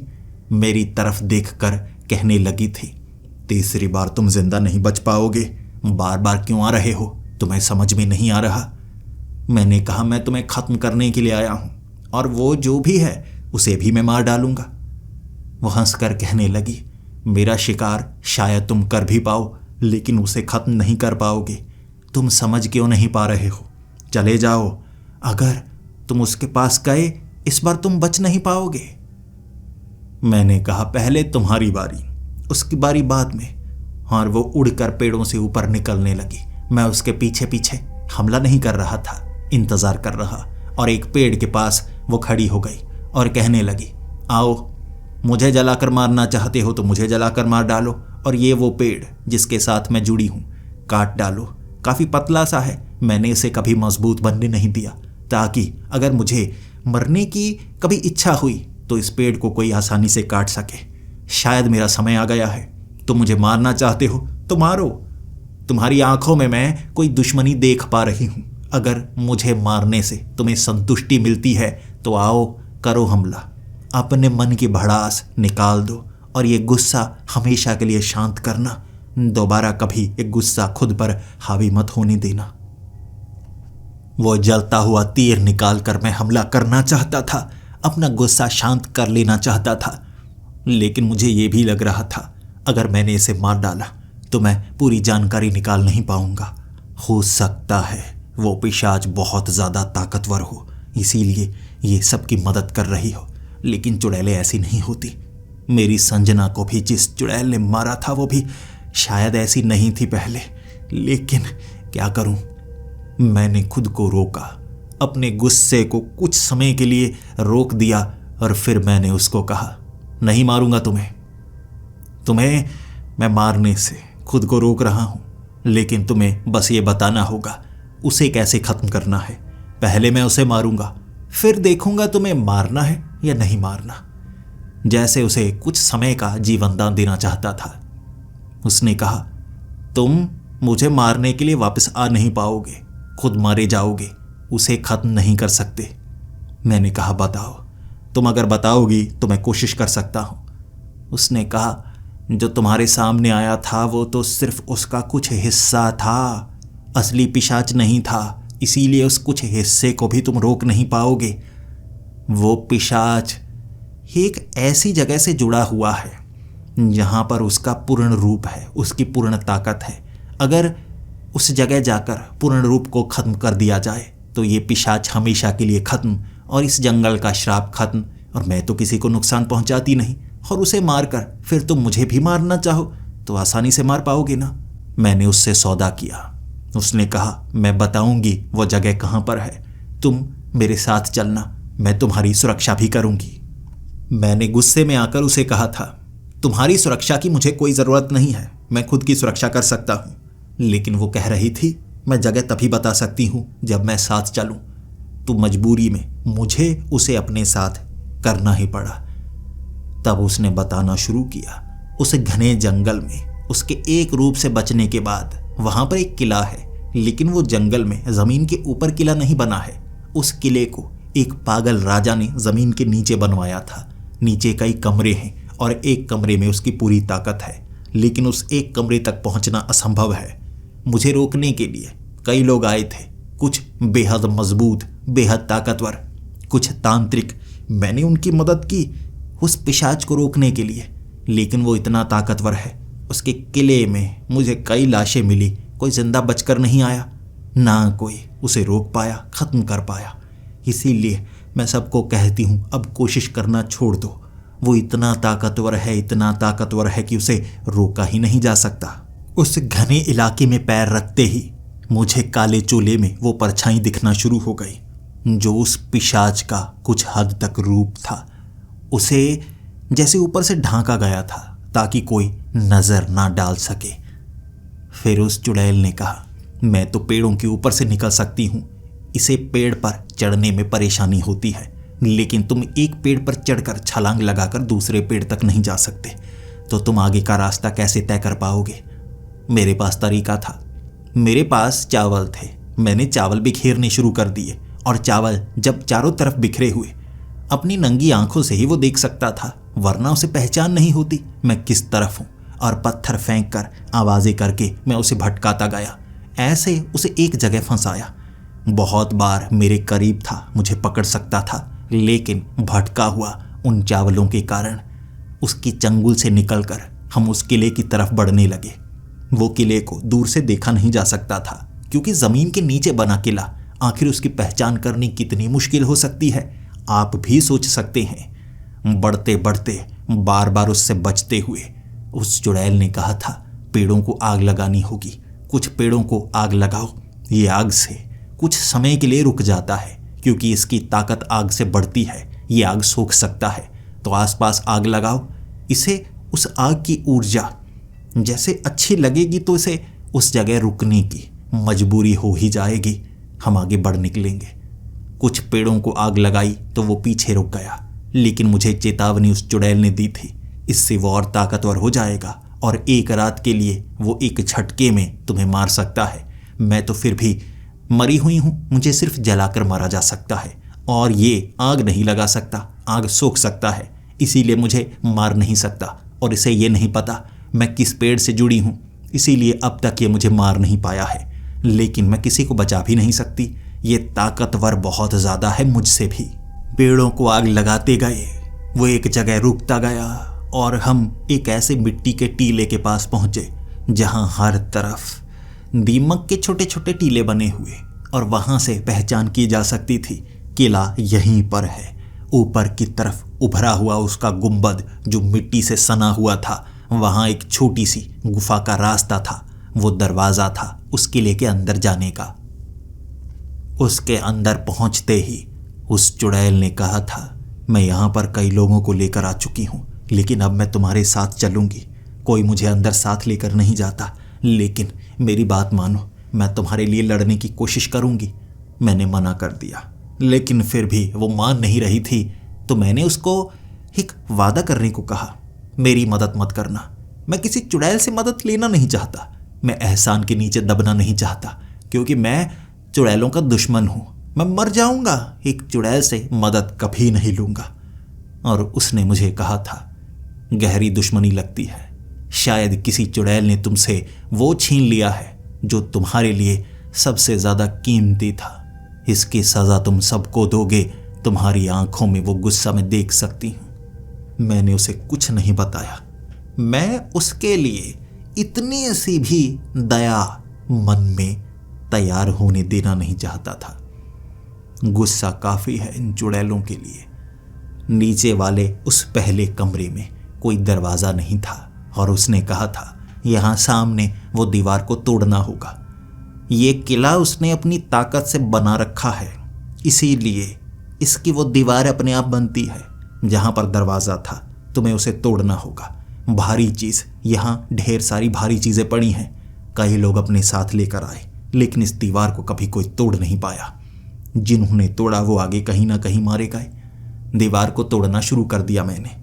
मेरी तरफ देखकर कहने लगी थी, तीसरी बार तुम जिंदा नहीं बच पाओगे, बार बार क्यों आ रहे हो, तुम्हें समझ में नहीं आ रहा। मैंने कहा, मैं तुम्हें खत्म करने के लिए आया हूं, और वो जो भी है उसे भी मैं मार डालूंगा। वो हंसकर कहने लगी, मेरा शिकार शायद तुम कर भी पाओ, लेकिन उसे खत्म नहीं कर पाओगे। तुम समझ क्यों नहीं पा रहे हो, चले जाओ, अगर तुम उसके पास गए इस बार तुम बच नहीं पाओगे। मैंने कहा, पहले तुम्हारी बारी, उसकी बारी बाद में। और वो उड़कर पेड़ों से ऊपर निकलने लगी। मैं उसके पीछे पीछे हमला नहीं कर रहा था, इंतजार कर रहा और एक पेड़ के पास वो खड़ी हो गई और कहने लगी, आओ, मुझे जलाकर मारना चाहते हो तो मुझे जलाकर मार डालो, और ये वो पेड़ जिसके साथ मैं जुड़ी हूं काट डालो। काफ़ी पतला सा है, मैंने इसे कभी मजबूत बनने नहीं दिया, ताकि अगर मुझे मरने की कभी इच्छा हुई तो इस पेड़ को कोई आसानी से काट सके। शायद मेरा समय आ गया है, तुम मुझे मारना चाहते हो तो मारो। तुम्हारी आंखों में मैं कोई दुश्मनी देख पा रही हूं। अगर मुझे मारने से तुम्हें संतुष्टि मिलती है तो आओ, करो हमला। अपने मन की भड़ास निकाल दो और ये गुस्सा हमेशा के लिए शांत करना। दोबारा कभी एक गुस्सा खुद पर हावी मत होने देना। वो जलता हुआ तीर निकालकर मैं हमला करना चाहता था, अपना गुस्सा शांत कर लेना चाहता था, लेकिन मुझे ये भी लग रहा था अगर मैंने इसे मार डाला तो मैं पूरी जानकारी निकाल नहीं पाऊंगा। हो सकता है वो पिशाच बहुत ज़्यादा ताकतवर हो, इसीलिए ये सबकी मदद कर रही हो, लेकिन चुड़ैलें ऐसी नहीं होती। मेरी संजना को भी जिस चुड़ैल ने मारा था वो भी शायद ऐसी नहीं थी पहले, लेकिन क्या करूं, मैंने खुद को रोका, अपने गुस्से को कुछ समय के लिए रोक दिया और फिर मैंने उसको कहा, नहीं मारूंगा तुम्हें मैं मारने से खुद को रोक रहा हूं, लेकिन तुम्हें बस ये बताना होगा उसे कैसे खत्म करना है। पहले मैं उसे मारूंगा, फिर देखूंगा तुम्हें मारना है या नहीं मारना। जैसे उसे कुछ समय का जीवन दान देना चाहता था। उसने कहा, तुम मुझे मारने के लिए वापस आ नहीं पाओगे, खुद मारे जाओगे, उसे खत्म नहीं कर सकते। मैंने कहा, बताओ, तुम अगर बताओगी तो मैं कोशिश कर सकता हूं। उसने कहा, जो तुम्हारे सामने आया था वो तो सिर्फ उसका कुछ हिस्सा था, असली पिशाच नहीं था, इसीलिए उस कुछ हिस्से को भी तुम रोक नहीं पाओगे। वो पिशाच एक ऐसी जगह से जुड़ा हुआ है जहां पर उसका पूर्ण रूप है, उसकी पूर्ण ताकत है। अगर उस जगह जाकर पूर्ण रूप को खत्म कर दिया जाए तो ये पिशाच हमेशा के लिए खत्म और इस जंगल का श्राप खत्म, और मैं तो किसी को नुकसान पहुंचाती नहीं, और उसे मारकर फिर तुम मुझे भी मारना चाहो तो आसानी से मार पाओगे ना। मैंने उससे सौदा किया। उसने कहा, मैं बताऊंगी वो जगह कहां पर है, तुम मेरे साथ चलना, मैं तुम्हारी सुरक्षा भी करूंगी। मैंने गुस्से में आकर उसे कहा था, तुम्हारी सुरक्षा की मुझे कोई ज़रूरत नहीं है, मैं खुद की सुरक्षा कर सकता हूं। लेकिन वो कह रही थी, मैं जगह तभी बता सकती हूं जब मैं साथ चलूं। तो मजबूरी में मुझे उसे अपने साथ करना ही पड़ा। तब उसने बताना शुरू किया। उस घने जंगल में उसके एक रूप से बचने के बाद वहां पर एक किला है, लेकिन वो जंगल में जमीन के ऊपर किला नहीं बना है। उस किले को एक पागल राजा ने जमीन के नीचे बनवाया था। नीचे कई कमरे हैं और एक कमरे में उसकी पूरी ताकत है, लेकिन उस एक कमरे तक पहुंचना असंभव है। मुझे रोकने के लिए कई लोग आए थे, कुछ बेहद मजबूत, बेहद ताकतवर, कुछ तांत्रिक। मैंने उनकी मदद की उस पिशाच को रोकने के लिए, लेकिन वो इतना ताकतवर है। उसके किले में मुझे कई लाशें मिली, कोई जिंदा बचकर नहीं आया, ना कोई उसे रोक पाया, खत्म कर पाया। इसीलिए मैं सबको कहती हूँ, अब कोशिश करना छोड़ दो। वो इतना ताकतवर है, इतना ताकतवर है कि उसे रोका ही नहीं जा सकता। उस घने इलाके में पैर रखते ही मुझे काले चोले में वो परछाई दिखना शुरू हो गई, जो उस पिशाच का कुछ हद तक रूप था। उसे जैसे ऊपर से ढांका गया था ताकि कोई नजर ना डाल सके। फिर उस चुड़ैल ने कहा, मैं तो पेड़ों के ऊपर से निकल सकती हूँ, इसे पेड़ पर चढ़ने में परेशानी होती है, लेकिन तुम एक पेड़ पर चढ़कर छलांग लगाकर दूसरे पेड़ तक नहीं जा सकते, तो तुम आगे का रास्ता कैसे तय कर पाओगे। मेरे पास तरीका था, मेरे पास चावल थे। मैंने चावल बिखेरने शुरू कर दिए, और चावल जब चारों तरफ बिखरे हुए, अपनी नंगी आंखों से ही वो देख सकता था, वरना उसे पहचान नहीं होती मैं किस तरफ हूँ। और पत्थर फेंक कर, आवाज़ें करके मैं उसे भटकाता गया, ऐसे उसे एक जगह फंसाया। बहुत बार मेरे करीब था, मुझे पकड़ सकता था, लेकिन भटका हुआ उन चावलों के कारण उसकी चंगुल से निकलकर हम उस किले की तरफ बढ़ने लगे। वो किले को दूर से देखा नहीं जा सकता था, क्योंकि ज़मीन के नीचे बना किला, आखिर उसकी पहचान करनी कितनी मुश्किल हो सकती है, आप भी सोच सकते हैं। बढ़ते बढ़ते बार बार उससे बचते हुए उस चुड़ैल ने कहा था, पेड़ों को आग लगानी होगी, कुछ पेड़ों को आग लगाओ, ये आग से कुछ समय के लिए रुक जाता है, क्योंकि इसकी ताकत आग से बढ़ती है। ये आग सोख सकता है, तो आसपास आग लगाओ। इसे उस आग की ऊर्जा जैसे अच्छी लगेगी तो इसे उस जगह रुकने की मजबूरी हो ही जाएगी। हम आगे बढ़ निकलेंगे। कुछ पेड़ों को आग लगाई तो वो पीछे रुक गया, लेकिन मुझे चेतावनी उस चुड़ैल ने दी थी, इससे वो और ताकतवर हो जाएगा और एक रात के लिए वो एक झटके में तुम्हें मार सकता है। मैं तो फिर भी मरी हुई हूं, मुझे सिर्फ जलाकर मारा जा सकता है और ये आग नहीं लगा सकता। आग सोख सकता है, इसीलिए मुझे मार नहीं सकता। और इसे ये नहीं पता मैं किस पेड़ से जुड़ी हूं, इसीलिए अब तक ये मुझे मार नहीं पाया है। लेकिन मैं किसी को बचा भी नहीं सकती, ये ताकतवर बहुत ज़्यादा है मुझसे भी। पेड़ों को आग लगाते गए, वो एक जगह रुकता गया और हम एक ऐसे मिट्टी के टीले के पास पहुंचे जहां हर तरफ दीमक के छोटे छोटे टीले बने हुए, और वहां से पहचान की जा सकती थी किला यहीं पर है। ऊपर की तरफ उभरा हुआ उसका गुंबद जो मिट्टी से सना हुआ था, वहां एक छोटी सी गुफा का रास्ता था। वो दरवाजा था उस किले के अंदर जाने का। उसके अंदर पहुंचते ही उस चुड़ैल ने कहा था, मैं यहां पर कई लोगों को लेकर आ चुकी हूं, लेकिन अब मैं तुम्हारे साथ चलूंगी। कोई मुझे अंदर साथ लेकर नहीं जाता, लेकिन मेरी बात मानो, मैं तुम्हारे लिए लड़ने की कोशिश करूंगी। मैंने मना कर दिया, लेकिन फिर भी वो मान नहीं रही थी, तो मैंने उसको एक वादा करने को कहा, मेरी मदद मत करना। मैं किसी चुड़ैल से मदद लेना नहीं चाहता, मैं एहसान के नीचे दबना नहीं चाहता, क्योंकि मैं चुड़ैलों का दुश्मन हूं। मैं मर जाऊंगा, एक चुड़ैल से मदद कभी नहीं लूंगा। और उसने मुझे कहा था, गहरी दुश्मनी लगती है, शायद किसी चुड़ैल ने तुमसे वो छीन लिया है जो तुम्हारे लिए सबसे ज्यादा कीमती था। इसकी सजा तुम सबको दोगे, तुम्हारी आंखों में वो गुस्सा मैं देख सकती हूं। मैंने उसे कुछ नहीं बताया। मैं उसके लिए इतनी सी भी दया मन में तैयार होने देना नहीं चाहता था। गुस्सा काफी है इन चुड़ैलों के लिए। नीचे वाले उस पहले कमरे में कोई दरवाजा नहीं था और उसने कहा था, यहां सामने वो दीवार को तोड़ना होगा। ये किला उसने अपनी ताकत से बना रखा है, इसीलिए इसकी वो दीवार अपने आप बनती है। जहां पर दरवाजा था तुम्हें उसे तोड़ना होगा। भारी चीज, यहां ढेर सारी भारी चीजें पड़ी हैं, कई लोग अपने साथ लेकर आए, लेकिन इस दीवार को कभी कोई तोड़ नहीं पाया। जिन्होंने तोड़ा वो आगे कहीं ना कहीं मारे गए। दीवार को तोड़ना शुरू कर दिया मैंने।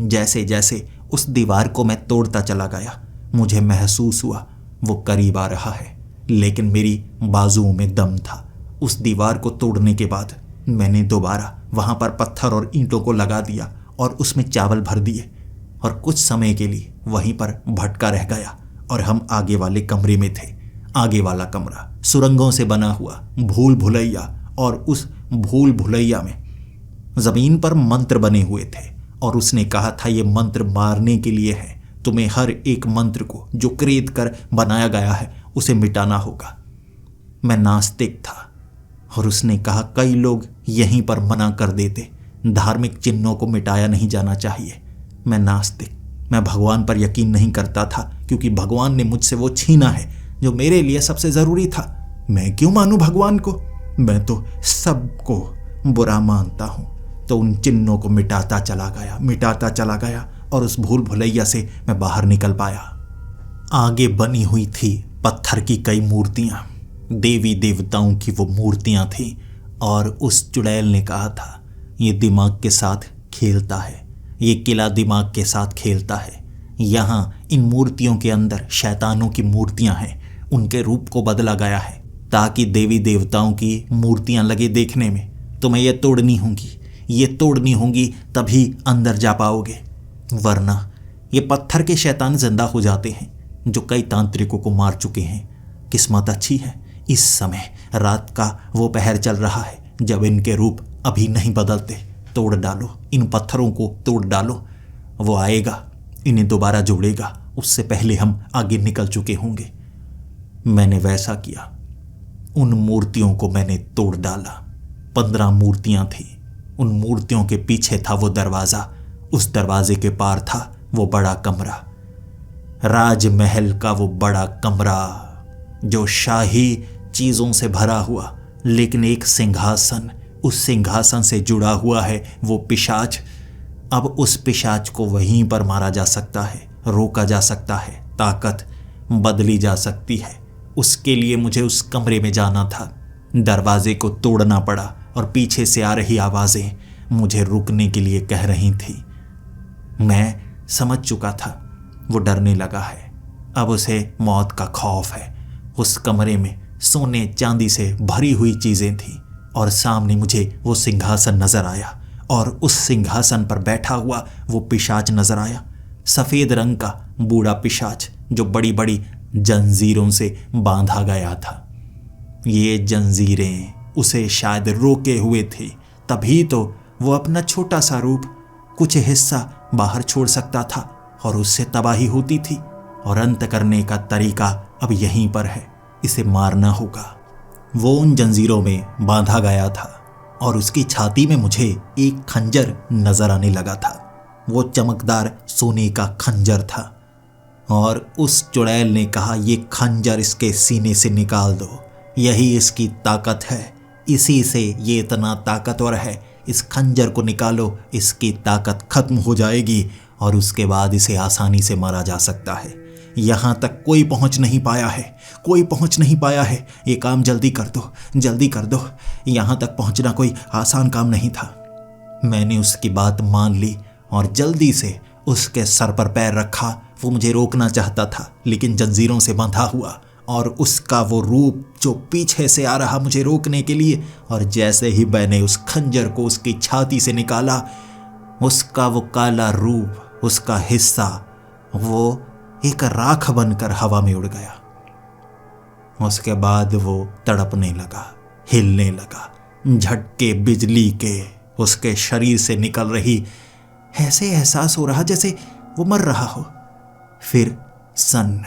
जैसे जैसे उस दीवार को मैं तोड़ता चला गया, मुझे महसूस हुआ वो करीब आ रहा है, लेकिन मेरी बाजुओं में दम था। उस दीवार को तोड़ने के बाद मैंने दोबारा वहां पर पत्थर और ईंटों को लगा दिया और उसमें चावल भर दिए, और कुछ समय के लिए वहीं पर भटका रह गया। और हम आगे वाले कमरे में थे। आगे वाला कमरा सुरंगों से बना हुआ भूल भुलैया, और उस भूल भुलैया में जमीन पर मंत्र बने हुए थे, और उसने कहा था ये मंत्र मारने के लिए है। तुम्हें हर एक मंत्र को जो क्रेद कर बनाया गया है उसे मिटाना होगा। मैं नास्तिक था और उसने कहा कई लोग यहीं पर मना कर देते, धार्मिक चिन्हों को मिटाया नहीं जाना चाहिए। मैं नास्तिक, मैं भगवान पर यकीन नहीं करता था, क्योंकि भगवान ने मुझसे वो छीना है जो मेरे लिए सबसे जरूरी था। मैं क्यों मानूं भगवान को? मैं तो सबको बुरा मानता हूं। तो उन चिन्हों को मिटाता चला गया और उस भूल भुलैया से मैं बाहर निकल पाया। आगे बनी हुई थी पत्थर की कई मूर्तियां, देवी देवताओं की वो मूर्तियां थी, और उस चुड़ैल ने कहा था ये दिमाग के साथ खेलता है, ये किला दिमाग के साथ खेलता है। यहाँ इन मूर्तियों के अंदर शैतानों की मूर्तियां हैं, उनके रूप को बदला गया है ताकि देवी देवताओं की मूर्तियां लगे देखने में। तुम्हें ये तोड़नी होंगी तभी अंदर जा पाओगे, वरना ये पत्थर के शैतान जिंदा हो जाते हैं जो कई तांत्रिकों को मार चुके हैं। किस्मत अच्छी है, इस समय रात का वो पहर चल रहा है जब इनके रूप अभी नहीं बदलते। तोड़ डालो, इन पत्थरों को तोड़ डालो, वो आएगा, इन्हें दोबारा जोड़ेगा, उससे पहले हम आगे निकल चुके होंगे। मैंने वैसा किया, उन मूर्तियों को मैंने तोड़ डाला। 15 मूर्तियां थी, उन मूर्तियों के पीछे था वो दरवाजा, उस दरवाजे के पार था वो बड़ा कमरा, राजमहल का वो बड़ा कमरा जो शाही चीजों से भरा हुआ, लेकिन एक सिंहासन, उस सिंहासन से जुड़ा हुआ है वो पिशाच। अब उस पिशाच को वहीं पर मारा जा सकता है, रोका जा सकता है, ताकत बदली जा सकती है। उसके लिए मुझे उस कमरे में जाना था। दरवाजे को तोड़ना पड़ा और पीछे से आ रही आवाज़ें मुझे रुकने के लिए कह रही थी। मैं समझ चुका था वो डरने लगा है, अब उसे मौत का खौफ है। उस कमरे में सोने चांदी से भरी हुई चीज़ें थीं और सामने मुझे वो सिंहासन नजर आया और उस सिंहासन पर बैठा हुआ वो पिशाच नजर आया, सफ़ेद रंग का बूढ़ा पिशाच जो बड़ी बड़ी जंजीरों से बांधा गया था। ये जंजीरें उसे शायद रोके हुए थी, तभी तो वो अपना छोटा सा रूप, कुछ हिस्सा बाहर छोड़ सकता था और उससे तबाही होती थी। और अंत करने का तरीका अब यहीं पर है, इसे मारना होगा। वो उन जंजीरों में बांधा गया था और उसकी छाती में मुझे एक खंजर नजर आने लगा था। वो चमकदार सोने का खंजर था और उस चुड़ैल ने कहा, ये खंजर इसके सीने से निकाल दो, यही इसकी ताकत है, इसी से ये इतना ताकतवर है। इस खंजर को निकालो, इसकी ताकत खत्म हो जाएगी और उसके बाद इसे आसानी से मारा जा सकता है। यहाँ तक कोई पहुँच नहीं पाया है, कोई पहुँच नहीं पाया है। ये काम जल्दी कर दो, जल्दी कर दो। यहाँ तक पहुँचना कोई आसान काम नहीं था। मैंने उसकी बात मान ली और जल्दी से उसके सर पर पैर रखा। वो मुझे रोकना चाहता था, लेकिन जंजीरों से बंधा हुआ और उसका वो रूप जो पीछे से आ रहा मुझे रोकने के लिए। और जैसे ही मैंने उस खंजर को उसकी छाती से निकाला, उसका वो काला रूप, उसका हिस्सा, वो एक राख बनकर हवा में उड़ गया। उसके बाद वो तड़पने लगा, हिलने लगा। झटके बिजली के उसके शरीर से निकल रही, ऐसे एहसास हो रहा जैसे वो मर रहा हो। फिर सन,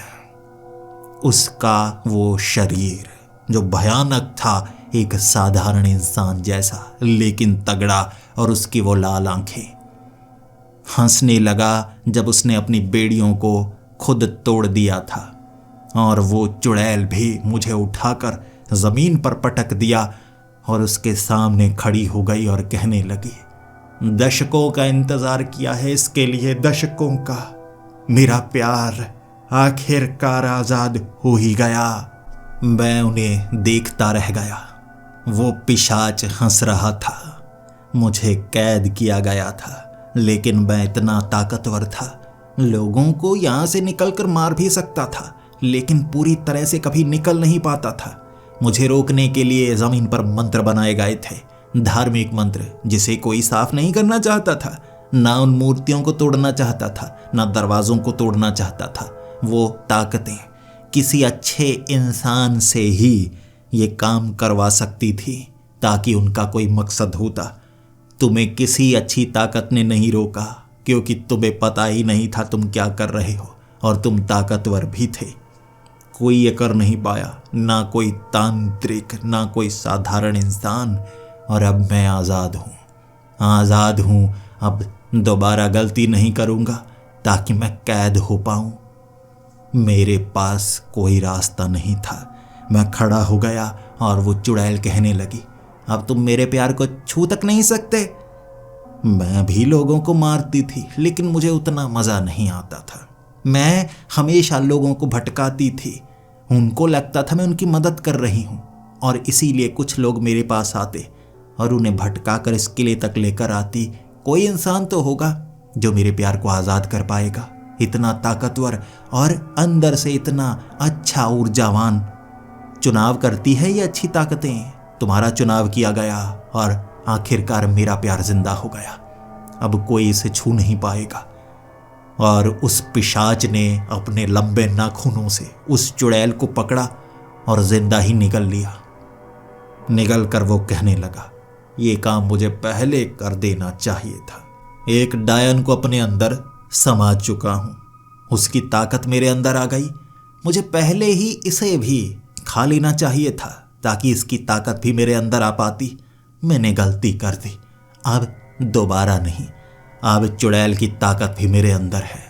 उसका वो शरीर जो भयानक था, एक साधारण इंसान जैसा लेकिन तगड़ा, और उसकी वो लाल आंखें। हंसने लगा जब उसने अपनी बेड़ियों को खुद तोड़ दिया था और वो चुड़ैल भी मुझे उठाकर जमीन पर पटक दिया और उसके सामने खड़ी हो गई और कहने लगी, दशकों का इंतजार किया है इसके लिए, दशकों का। मेरा प्यार आखिरकार आजाद हो ही गया। मैं उन्हें देखता रह गया। वो पिशाच हंस रहा था। मुझे कैद किया गया था, लेकिन मैं इतना ताकतवर था, लोगों को यहां से निकलकर मार भी सकता था, लेकिन पूरी तरह से कभी निकल नहीं पाता था। मुझे रोकने के लिए जमीन पर मंत्र बनाए गए थे, धार्मिक मंत्र जिसे कोई साफ नहीं करना चाहता था। ना उन मूर्तियों को तोड़ना चाहता था, ना दरवाजों को तोड़ना चाहता था। वो ताकतें किसी अच्छे इंसान से ही ये काम करवा सकती थी, ताकि उनका कोई मकसद होता। तुम्हें किसी अच्छी ताकत ने नहीं रोका, क्योंकि तुम्हें पता ही नहीं था तुम क्या कर रहे हो, और तुम ताकतवर भी थे। कोई ये कर नहीं पाया, ना कोई तांत्रिक, ना कोई साधारण इंसान। और अब मैं आज़ाद हूँ, आज़ाद हूँ। अब दोबारा गलती नहीं करूँगा, ताकि मैं कैद हो पाऊँ। मेरे पास कोई रास्ता नहीं था। मैं खड़ा हो गया और वो चुड़ैल कहने लगी, अब तुम मेरे प्यार को छू तक नहीं सकते। मैं भी लोगों को मारती थी, लेकिन मुझे उतना मज़ा नहीं आता था। मैं हमेशा लोगों को भटकाती थी। उनको लगता था मैं उनकी मदद कर रही हूँ, और इसीलिए कुछ लोग मेरे पास आते और उन्हें भटका कर इस किले तक लेकर आती। कोई इंसान तो होगा जो मेरे प्यार को आज़ाद कर पाएगा, इतना ताकतवर और अंदर से इतना अच्छा ऊर्जावान। चुनाव करती है ये अच्छी ताकतें। तुम्हारा चुनाव किया गया और आखिरकार मेरा प्यार जिंदा हो गया। अब कोई इसे छू नहीं पाएगा। और उस पिशाच ने अपने लंबे नाखूनों से उस चुड़ैल को पकड़ा और जिंदा ही निगल लिया। निगल कर वो कहने लगा, ये काम मुझे पहले कर देना चाहिए था। एक डायन को अपने अंदर समा चुका हूँ, उसकी ताकत मेरे अंदर आ गई। मुझे पहले ही इसे भी खा लेना चाहिए था, ताकि इसकी ताकत भी मेरे अंदर आ पाती। मैंने गलती कर दी, अब दोबारा नहीं। अब चुड़ैल की ताकत भी मेरे अंदर है।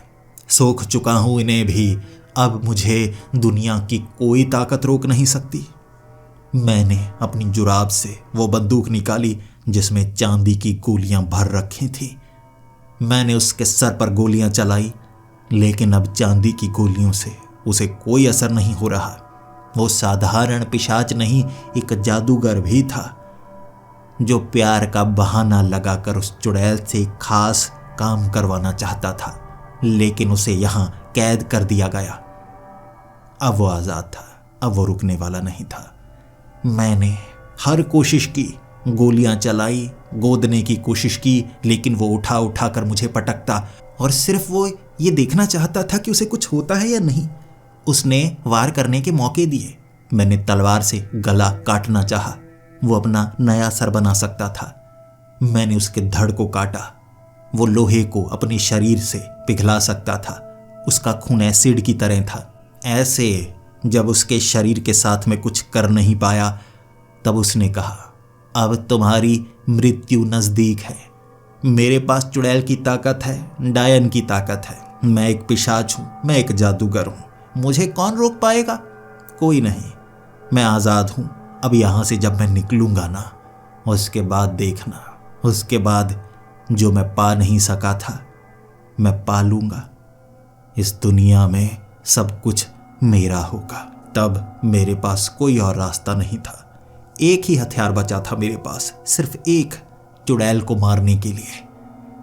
सोख चुका हूँ इन्हें भी। अब मुझे दुनिया की कोई ताकत रोक नहीं सकती। मैंने अपनी जुराब से वो बंदूक निकाली जिसमें चांदी की गोलियां भर रखी थी। मैंने उसके सर पर गोलियां चलाई, लेकिन अब चांदी की गोलियों से उसे कोई असर नहीं हो रहा। वो साधारण पिशाच नहीं, एक जादूगर भी था जो प्यार का बहाना लगाकर उस चुड़ैल से खास काम करवाना चाहता था, लेकिन उसे यहां कैद कर दिया गया। अब वो आजाद था, अब वो रुकने वाला नहीं था। मैंने हर कोशिश की, गोलियां चलाई, गोदने की कोशिश की, लेकिन वो उठा उठा कर मुझे पटकता और सिर्फ वो ये देखना चाहता था कि उसे कुछ होता है या नहीं। उसने वार करने के मौके दिए। मैंने तलवार से गला काटना चाहा, वो अपना नया सर बना सकता था। मैंने उसके धड़ को काटा, वो लोहे को अपने शरीर से पिघला सकता था। उसका खून एसिड की तरह था। ऐसे जब उसके शरीर के साथ में कुछ कर नहीं पाया, तब उसने कहा, अब तुम्हारी मृत्यु नजदीक है। मेरे पास चुड़ैल की ताकत है, डायन की ताकत है। मैं एक पिशाच हूं, मैं एक जादूगर हूं। मुझे कौन रोक पाएगा? कोई नहीं। मैं आजाद हूं। अब यहां से जब मैं निकलूंगा ना, उसके बाद देखना, उसके बाद जो मैं पा नहीं सका था, मैं पा लूंगा। इस दुनिया में सब कुछ मेरा होगा। तब मेरे पास कोई और रास्ता नहीं था। एक ही हथियार बचा था मेरे पास, सिर्फ एक, चुड़ैल को मारने के लिए।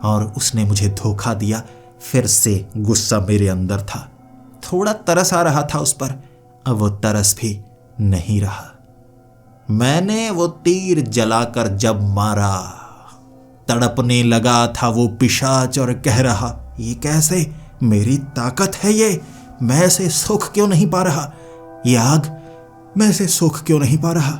और उसने मुझे धोखा दिया। फिर से गुस्सा मेरे अंदर था। थोड़ा तरस आ रहा था उस पर। अब वो तरस भी नहीं रहा। मैंने वो तीर जलाकर जब मारा, तड़पने लगा था वो पिशाच और कह रहा, ये कैसे? मेरी ताकत है ये, मैं इसे सुख क्यों नहीं पा रहा? ये आग, मैं इसे सुख क्यों नहीं पा रहा?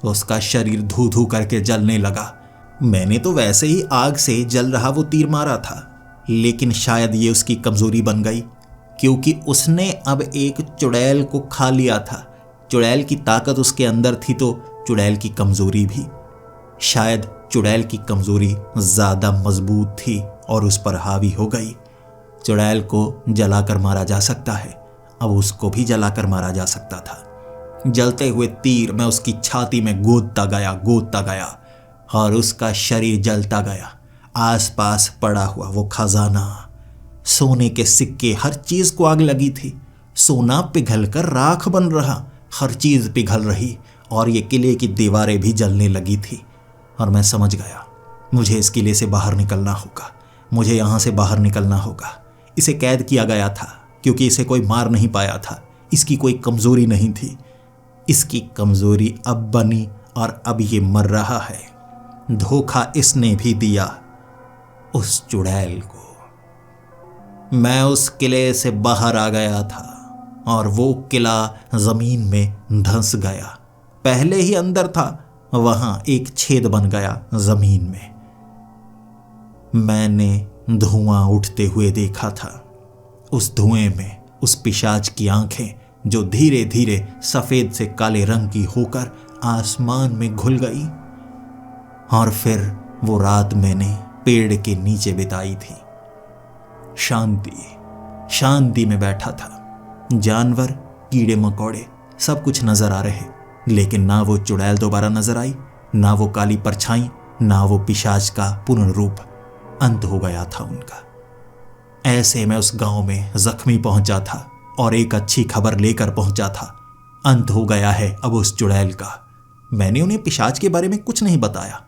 उसका शरीर धू धू करके जलने लगा। मैंने तो वैसे ही आग से जल रहा वो तीर मारा था, लेकिन शायद ये उसकी कमजोरी बन गई, क्योंकि उसने अब एक चुड़ैल को खा लिया था। चुड़ैल की ताकत उसके अंदर थी, तो चुड़ैल की कमजोरी भी। शायद चुड़ैल की कमजोरी ज्यादा मजबूत थी और उस पर हावी हो गई। चुड़ैल को जलाकर मारा जा सकता है, अब उसको भी जलाकर मारा जा सकता था। जलते हुए तीर मैं उसकी छाती में गोदता गया और उसका शरीर जलता गया। आसपास पड़ा हुआ वो खजाना, सोने के सिक्के, हर चीज को आग लगी थी। सोना पिघलकर राख बन रहा, हर चीज पिघल रही, और ये किले की दीवारें भी जलने लगी थी। और मैं समझ गया, मुझे इस किले से बाहर निकलना होगा, मुझे यहां से बाहर निकलना होगा। इसे कैद किया गया था क्योंकि इसे कोई मार नहीं पाया था। इसकी कोई कमजोरी नहीं थी। इसकी कमजोरी अब बनी और अब ये मर रहा है। धोखा इसने भी दिया उस चुड़ैल को। मैं उस किले से बाहर आ गया था और वो किला जमीन में धंस गया। पहले ही अंदर था, वहां एक छेद बन गया जमीन में। मैंने धुआं उठते हुए देखा था। उस धुएं में उस पिशाच की आंखें, जो धीरे धीरे सफेद से काले रंग की होकर आसमान में घुल गई। और फिर वो रात मैंने पेड़ के नीचे बिताई थी। शांति में बैठा था। जानवर, कीड़े मकोड़े सब कुछ नजर आ रहे, लेकिन ना वो चुड़ैल दोबारा नजर आई, ना वो काली परछाई, ना वो पिशाच का पुनर्रूप। अंत हो गया था उनका। ऐसे मैं उस गांव में जख्मी पहुंचा था और एक अच्छी खबर लेकर पहुंचा था। अंत हो गया है अब उस चुड़ैल का। मैंने उन्हें पिशाच के बारे में कुछ नहीं बताया।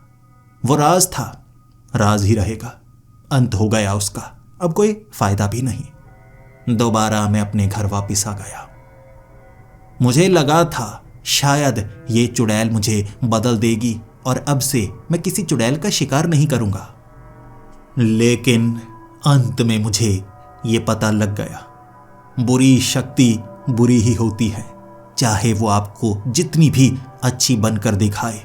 वो राज था, राज ही रहेगा। अंत हो गया उसका, अब कोई फायदा भी नहीं। दोबारा मैं अपने घर वापिस आ गया। मुझे लगा था शायद ये चुड़ैल मुझे बदल देगी और अब से मैं किसी चुड़ैल का शिकार नहीं करूंगा। लेकिन अंत में मुझे ये पता लग गया, बुरी शक्ति बुरी ही होती है। चाहे वो आपको जितनी भी अच्छी बनकर दिखाए,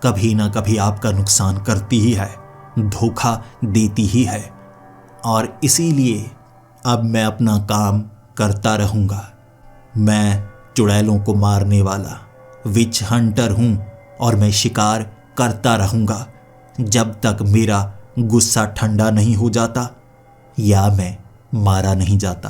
कभी ना कभी आपका नुकसान करती ही है, धोखा देती ही है। और इसीलिए अब मैं अपना काम करता रहूंगा। मैं चुड़ैलों को मारने वाला विच हंटर हूं और मैं शिकार करता रहूंगा जब तक मेरा गुस्सा ठंडा नहीं हो जाता या मैं मारा नहीं जाता।